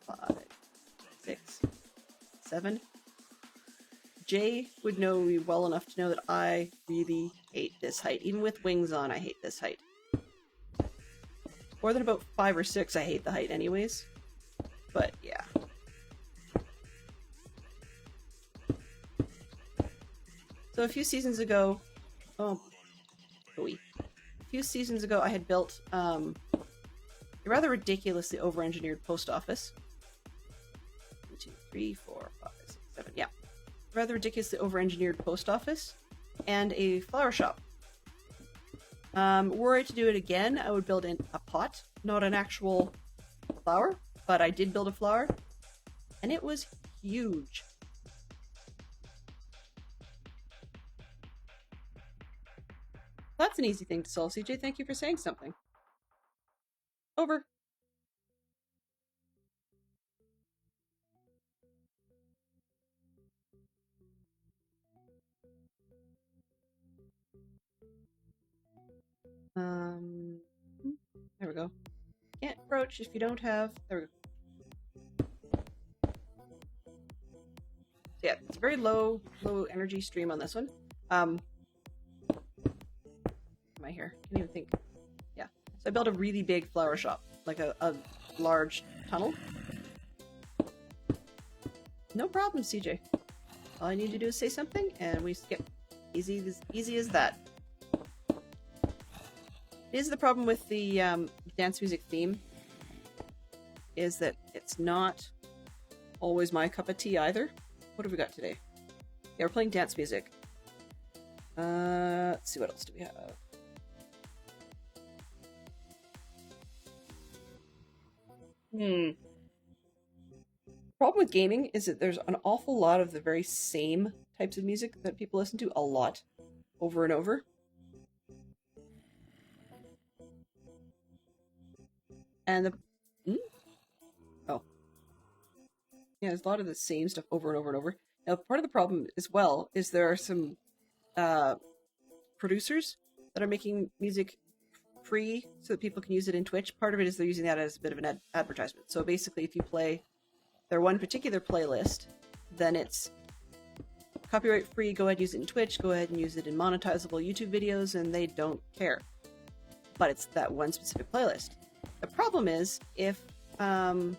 5, 6, 7. Jay would know me well enough to know that I really hate this height. Even with wings on, I hate this height. More than about 5 or 6, I hate the height anyways. But yeah. So a few seasons ago, a few seasons ago I had built a rather ridiculously over-engineered post office. 1, 2, 3, 4, 5, 6, 7, yeah. Rather ridiculously over-engineered post office and a flower shop. Were I to do it again, I would build in a pot, not an actual flower, but I did build a flower, and it was huge. That's an easy thing to solve, CJ. Thank you for saying something. Over. There we go. Can't approach if you don't have... There we go. Yeah, it's a very low energy stream on this one. Am I here? Can't even think. Yeah. So I built a really big flower shop, like a large tunnel. No problem, CJ. All I need to do is say something, and we skip. Easy as that. It is the problem with the dance music theme, is that it's not always my cup of tea either. What have we got today? Yeah, we're playing dance music. Let's see, what else do we have? Problem with gaming is that there's an awful lot of the very same types of music that people listen to a lot, over and over. And oh. Yeah, there's a lot of the same stuff over and over and over. Now, part of the problem as well is there are some producers that are making music free so that people can use it in Twitch. Part of it is they're using that as a bit of an advertisement. So basically, if you play their one particular playlist, then it's copyright free, go ahead and use it in Twitch, go ahead and use it in monetizable YouTube videos, and they don't care. But it's that one specific playlist. The problem is, if you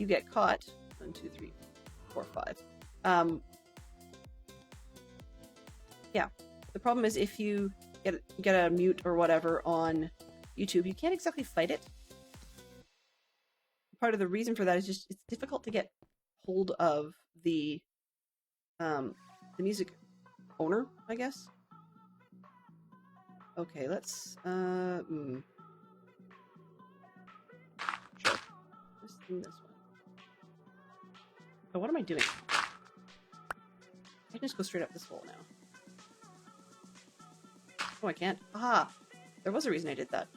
get caught, 1, 2, 3, 4, 5. Yeah, the problem is if you get a mute or whatever on YouTube, you can't exactly fight it. Part of the reason for that is just it's difficult to get hold of the music owner, I guess. Okay, let's sure. Let's do this one. Oh, what am I doing? I can just go straight up this hole now. Oh, I can't. Aha! There was a reason I did that.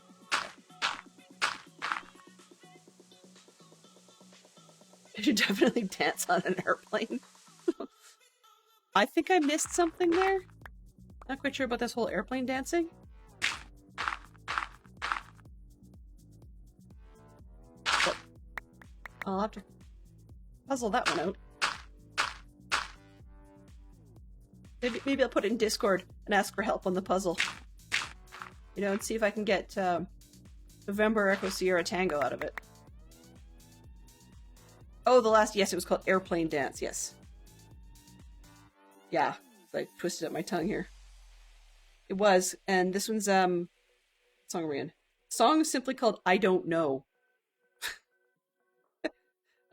I should definitely dance on an airplane. I think I missed something there. Not quite sure about this whole airplane dancing. But I'll have to puzzle that one out. Maybe I'll put it in Discord and ask for help on the puzzle. You know, and see if I can get November Echo Sierra Tango out of it. Oh, yes, it was called Airplane Dance, yes. Yeah, I twisted up my tongue here. It was, and this one's, what song are we in? The song is simply called I Don't Know. And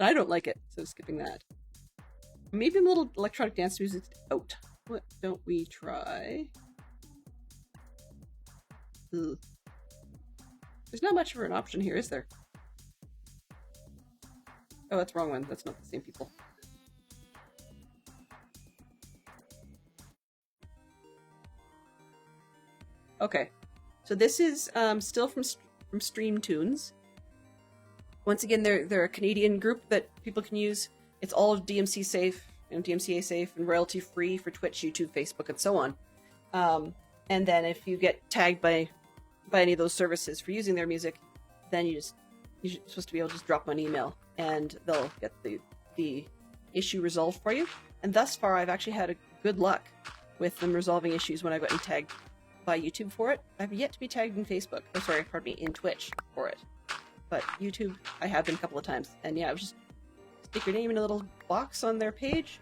I don't like it, so skipping that. Maybe a little electronic dance music out. What don't we try? Ugh. There's not much of an option here, is there? Oh, that's the wrong one. That's not the same people. Okay, so this is still from Stream Tunes. Once again, they're a Canadian group that people can use. It's all DMC safe, DMCA safe, and royalty free for Twitch, YouTube, Facebook, and so on. And then if you get tagged by any of those services for using their music, then you just You're supposed to be able to just drop them an email, and they'll get the issue resolved for you. And thus far, I've actually had a good luck with them resolving issues when I've gotten tagged by YouTube for it. I've yet to be tagged in Facebook. Oh, sorry, pardon me, in Twitch for it. But YouTube, I have been a couple of times. And yeah, it was just stick your name in a little box on their page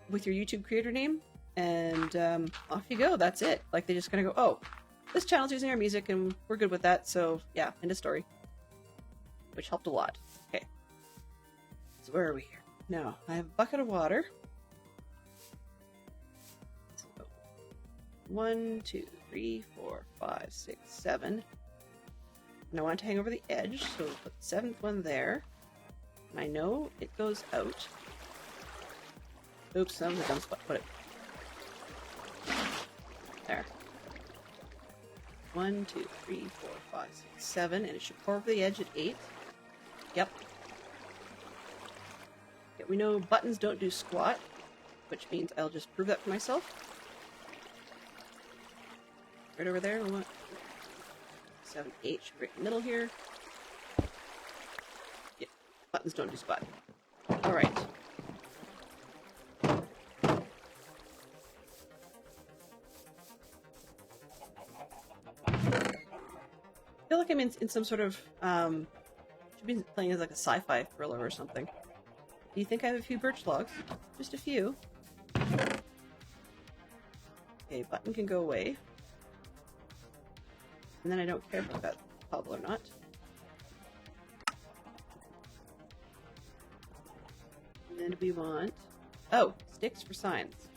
with your YouTube creator name, and off you go. That's it. Like, they just kind of go, oh, this channel's using our music, and we're good with that, so yeah, end of story. Which helped a lot. Okay. So where are we here? Now, I have a bucket of water. So, 1, 2, 3, 4, 5, 6, 7. And I want it to hang over the edge, so we'll put the 7th one there. And I know it goes out. Oops, that was a dumb spot. Put it there. 1, 2, 3, 4, 5, 6, 7, and it should pour over the edge at 8. Yep. Yeah, we know buttons don't do squat, which means I'll just prove that for myself. Right over there, we want 7, 8 should be right in the middle here. Yeah, buttons don't do squat. Alright. I feel like I'm in some sort of, should be playing as like a sci-fi thriller or something. Do you think I have a few birch logs? Just a few. Okay, button can go away. And then I don't care if I've got cobble or not. And then we want... oh, sticks for signs.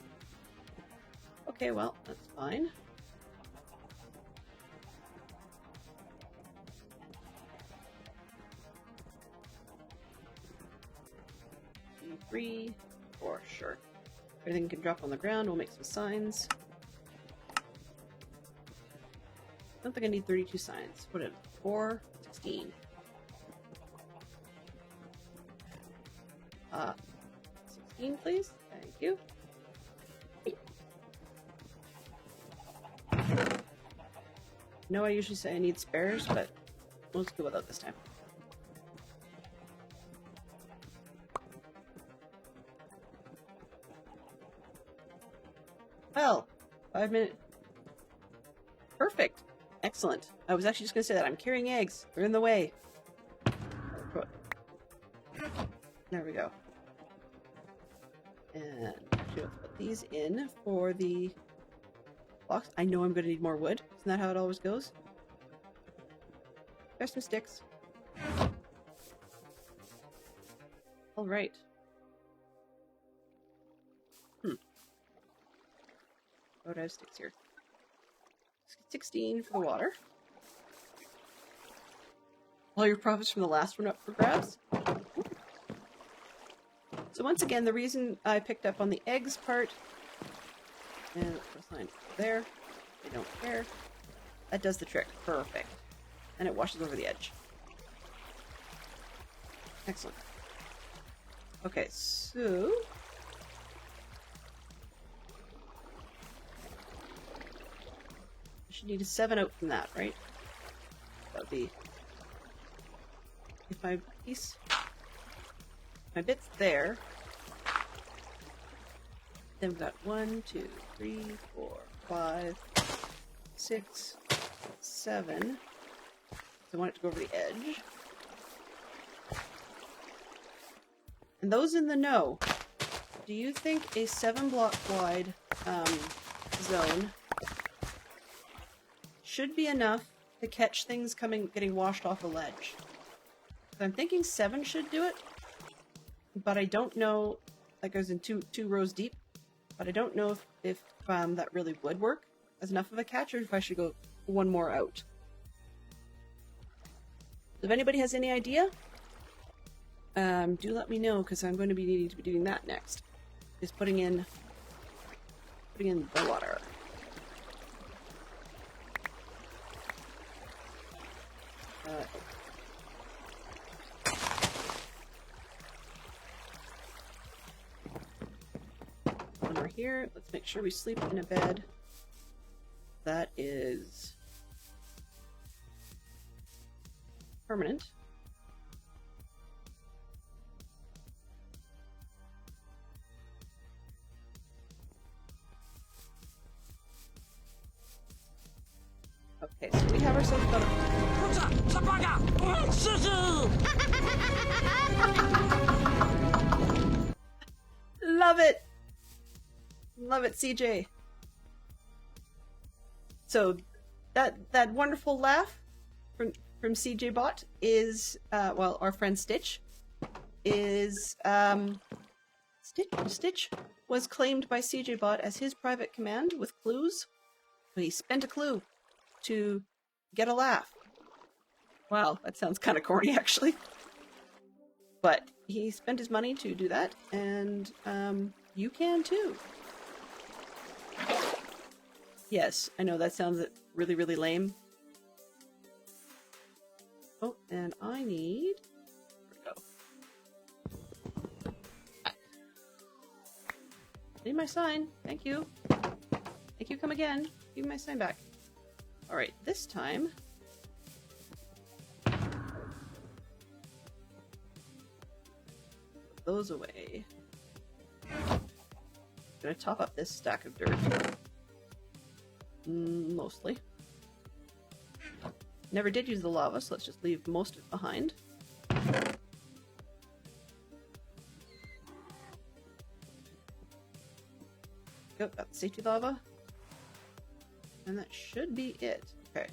Okay, well, that's fine. 3, 4, sure. Everything can drop on the ground. We'll make some signs. I don't think I need 32 signs. What is it? 4, 16. 16, please. Thank you. No, I usually say I need spares, but we'll just go without this time. Well, 5 minutes. Perfect. Excellent. I was actually just going to say that. I'm carrying eggs. They're in the way. There we go. And actually, let's put these in for the box. I know I'm going to need more wood. Isn't that how it always goes? There's some sticks. All right. Oh, do I have sticks here? 16 for the water. All your profits from the last one up for grabs. So once again, the reason I picked up on the eggs part, and let's put a sign there. They don't care. That does the trick. Perfect. And it washes over the edge. Excellent. Okay, so I should need a 7 out from that, right? That would be if my piece, my bit's there. Then we've got 1, 2, 3, 4, 5, 6, 7. So I want it to go over the edge. And those in the know, do you think a 7-block wide zone should be enough to catch things getting washed off a ledge? So I'm thinking 7 should do it, but I don't know. Like I was in two rows deep, but I don't know if that really would work as enough of a catch, or if I should go one more out. If anybody has any idea, do let me know, because I'm going to be needing to be doing that next. Is putting in the water. When we're here, let's make sure we sleep in a bed that is permanent. Love it! Love it, CJ. So that wonderful laugh from CJ Bot is well, our friend Stitch is Stitch was claimed by CJ Bot as his private command with clues. He spent a clue to get a laugh. Wow, that sounds kind of corny actually. But he spent his money to do that, and you can too. Yes, I know that sounds really, really lame. Oh, and I need... There we go. I need my sign. Thank you. Thank you, come again. Give me my sign back. Alright, this time... Put those away. I'm gonna top up this stack of dirt. Mostly. Never did use the lava, so let's just leave most of it behind. Go, got the safety lava. And that should be it. Okay.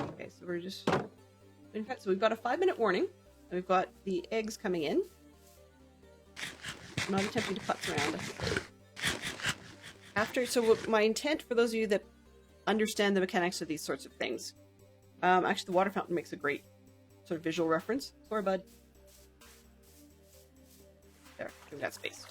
Okay, so we're just... In fact, so we've got a 5-minute warning. And we've got the eggs coming in. I'm not attempting to putz around. So my intent, for those of you that understand the mechanics of these sorts of things, actually the water fountain makes a great sort of visual reference. Sorry, bud. There, we've got space.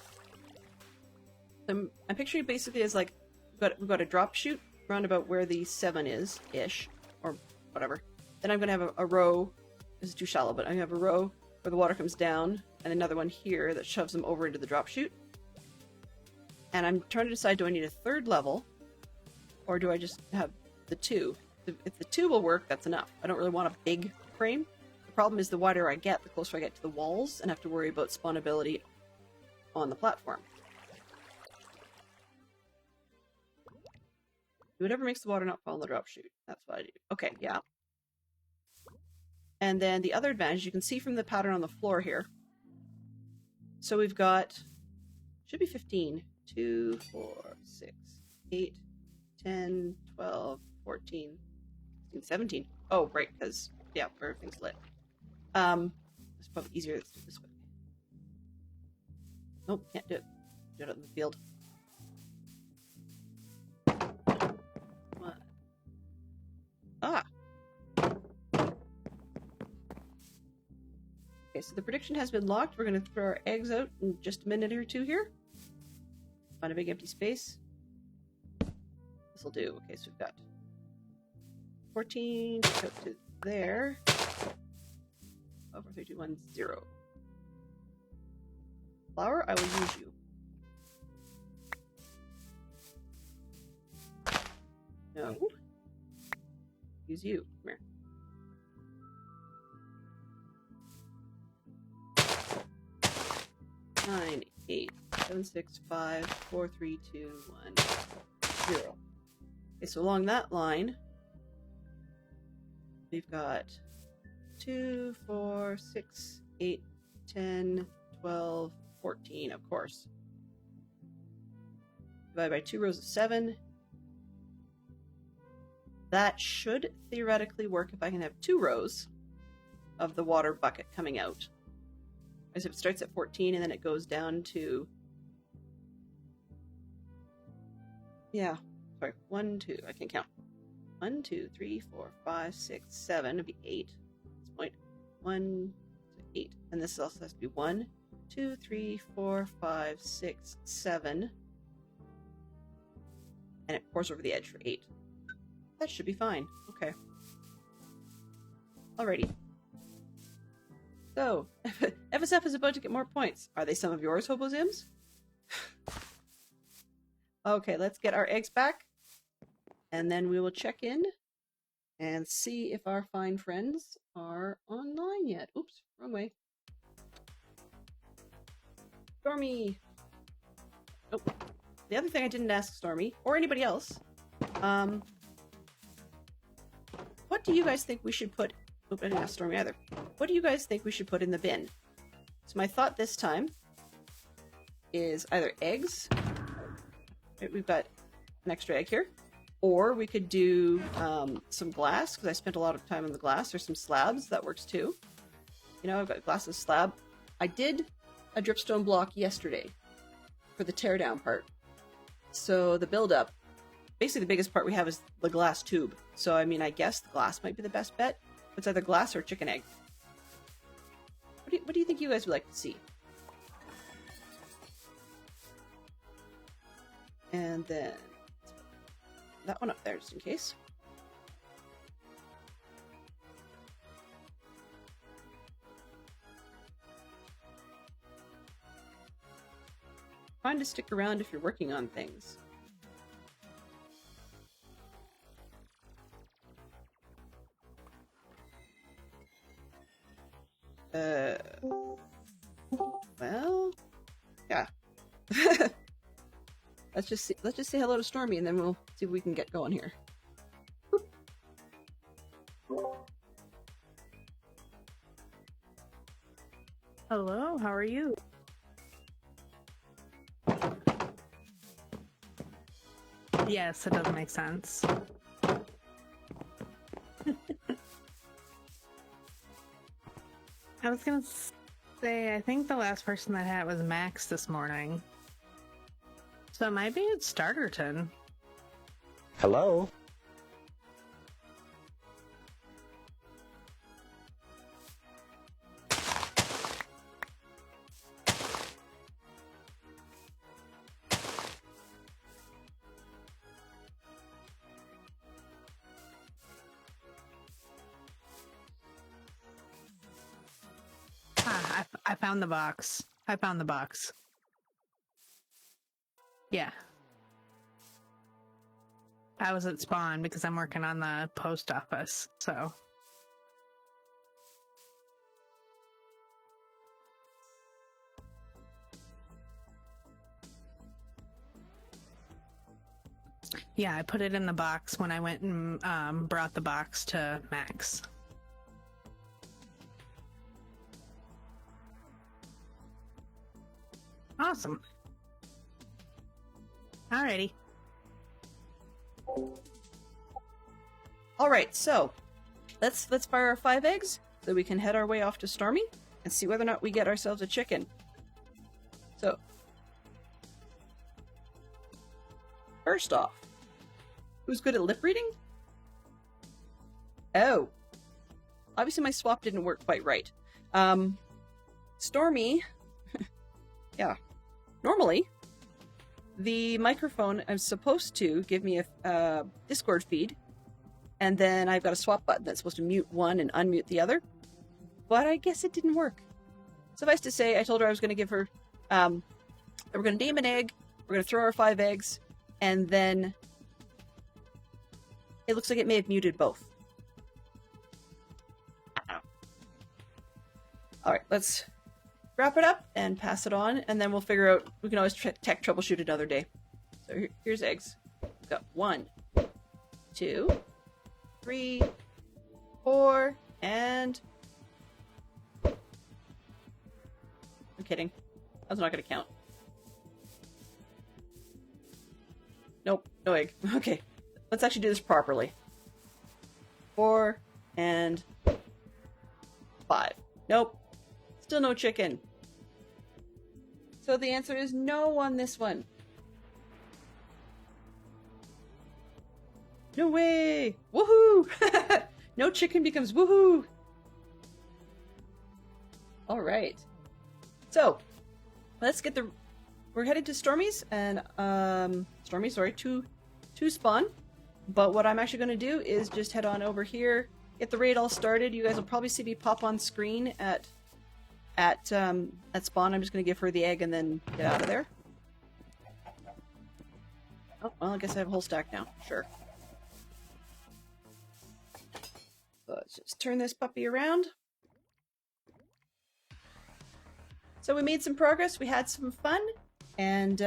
I'm picturing it basically as like, we've got a drop chute round about where the 7 is-ish, or whatever. Then I'm going to have a row. This is too shallow, but I'm going to have a row where the water comes down, and another one here that shoves them over into the drop chute. And I'm trying to decide, do I need a 3rd level, or do I just have the 2? If the 2 will work, that's enough. I don't really want a big frame. The problem is the wider I get, the closer I get to the walls, and have to worry about spawnability on the platform. Do whatever makes the water not fall in the drop chute. That's what I do. Okay, yeah. And then the other advantage, you can see from the pattern on the floor here. So we've got, should be 15. 2, 4, 6, 8, 10, 12, 14, 16, 17. Oh, right, because, yeah, everything's lit. It's probably easier to do it this way. Nope, can't do it. Do it out in the field. What? Ah! Okay, so the prediction has been locked. We're going to throw our eggs out in just a minute or two here. Find a big empty space. This'll do. Okay, so we've got 14 out to there. 12, 4, 3, 2, 1, 0. Flower, I will use you. No. Use you. Come here. 9, 8, 7, 6, 5, 4, 3, 2, 1, 0. Okay, so along that line, we've got 2, 4, 6, 8, 10, 12, 14, of course. Divided by 2 rows of 7. That should theoretically work if I can have 2 rows of the water bucket coming out. As if it starts at 14 and then it goes down to... Yeah, sorry, 1, 2, I can count. 1, 2, 3, 4, 5, 6, 7, it'd be 8 at this point. 1, 8, and this also has to be 1, 2, 3, 4, 5, 6, 7, and it pours over the edge for 8. That should be fine. Okay. Alrighty. So, FSF is about to get more points. Are they some of yours, Hobozims? Okay, let's get our eggs back, and then we will check in and see if our fine friends are online yet. Oops, wrong way. Stormy! Oh, the other thing I didn't ask Stormy, or anybody else, what do you guys think we should put... Oh, I didn't ask Stormy either. What do you guys think we should put in the bin? So my thought this time is either eggs. Right, we've got an extra egg here. Or we could do some glass, because I spent a lot of time on the glass, or some slabs. That works too. You know, I've got glass and slab. I did a dripstone block yesterday for the teardown part. So the build-up, basically the biggest part we have is the glass tube. So, I mean, I guess the glass might be the best bet. It's either glass or chicken egg. What do you think you guys would like to see? And then that one up there, just in case. Fine to stick around if you're working on things. Well, yeah. Let's just say hello to Stormy, and then we'll see if we can get going here. Hello, how are you? Yes, it does make sense. I was gonna say, I think the last person that had it was Max this morning. So it might be it's Starterton. Hello? I found the box. I found the box. Yeah. I was at Spawn because I'm working on the post office, so. Yeah, I put it in the box when I went and brought the box to Max. Awesome. Alrighty. Alright, so let's fire our 5 eggs so we can head our way off to Stormy and see whether or not we get ourselves a chicken. So, first off, who's good at lip reading? Oh. Obviously my swap didn't work quite right. Stormy, yeah. Normally, the microphone is supposed to give me a Discord feed, and then I've got a swap button that's supposed to mute one and unmute the other, but I guess it didn't work. Suffice to say, I told her I was going to give her, we're going to name an egg, we're going to throw our 5 eggs, and then it looks like it may have muted both. Alright, let's wrap it up and pass it on, and then we'll figure out, we can always tech troubleshoot another day. So here's eggs. We've got 1, 2, 3, 4, and... I'm kidding. That's not gonna count. Nope, no egg. Okay, let's actually do this properly. 4 and 5. Nope. Still no chicken. So the answer is no on this one. No way! Woohoo! No chicken becomes woohoo! Alright. So, let's get the... We're headed to Stormy's, and, to Spawn. But what I'm actually going to do is just head on over here, get the raid all started. You guys will probably see me pop on screen at Spawn. I'm just going to give her the egg and then get out of there. Oh, well, I guess I have a whole stack now. Sure. So let's just turn this puppy around. So we made some progress, we had some fun, and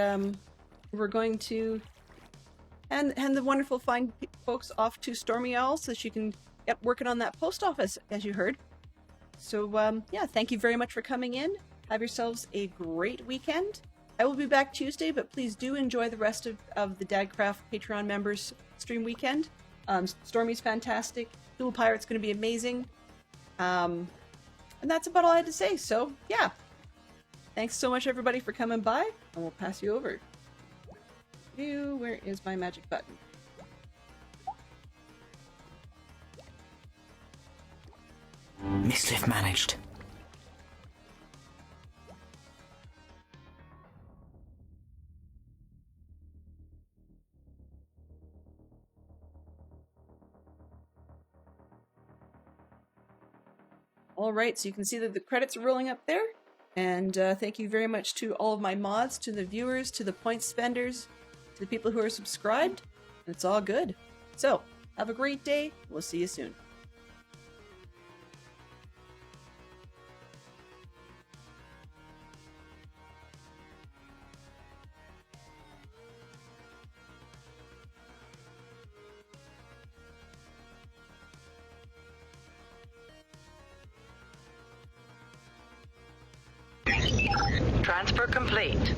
we're going to hand the wonderful fine folks off to Stormy Owl so she can get working on that post office, as you heard. So, yeah, thank you very much for coming in. Have yourselves a great weekend. I will be back Tuesday, but please do enjoy the rest of the Dadcraft Patreon members stream weekend. Stormy's fantastic. Dual Pirate's going to be amazing. And that's about all I had to say. So, yeah. Thanks so much, everybody, for coming by, and we'll pass you over. Where is my magic button? Mischief managed. All right, so you can see that the credits are rolling up there. And thank you very much to all of my mods, to the viewers, to the point spenders, to the people who are subscribed. It's all good. So, have a great day. We'll see you soon. Transfer complete.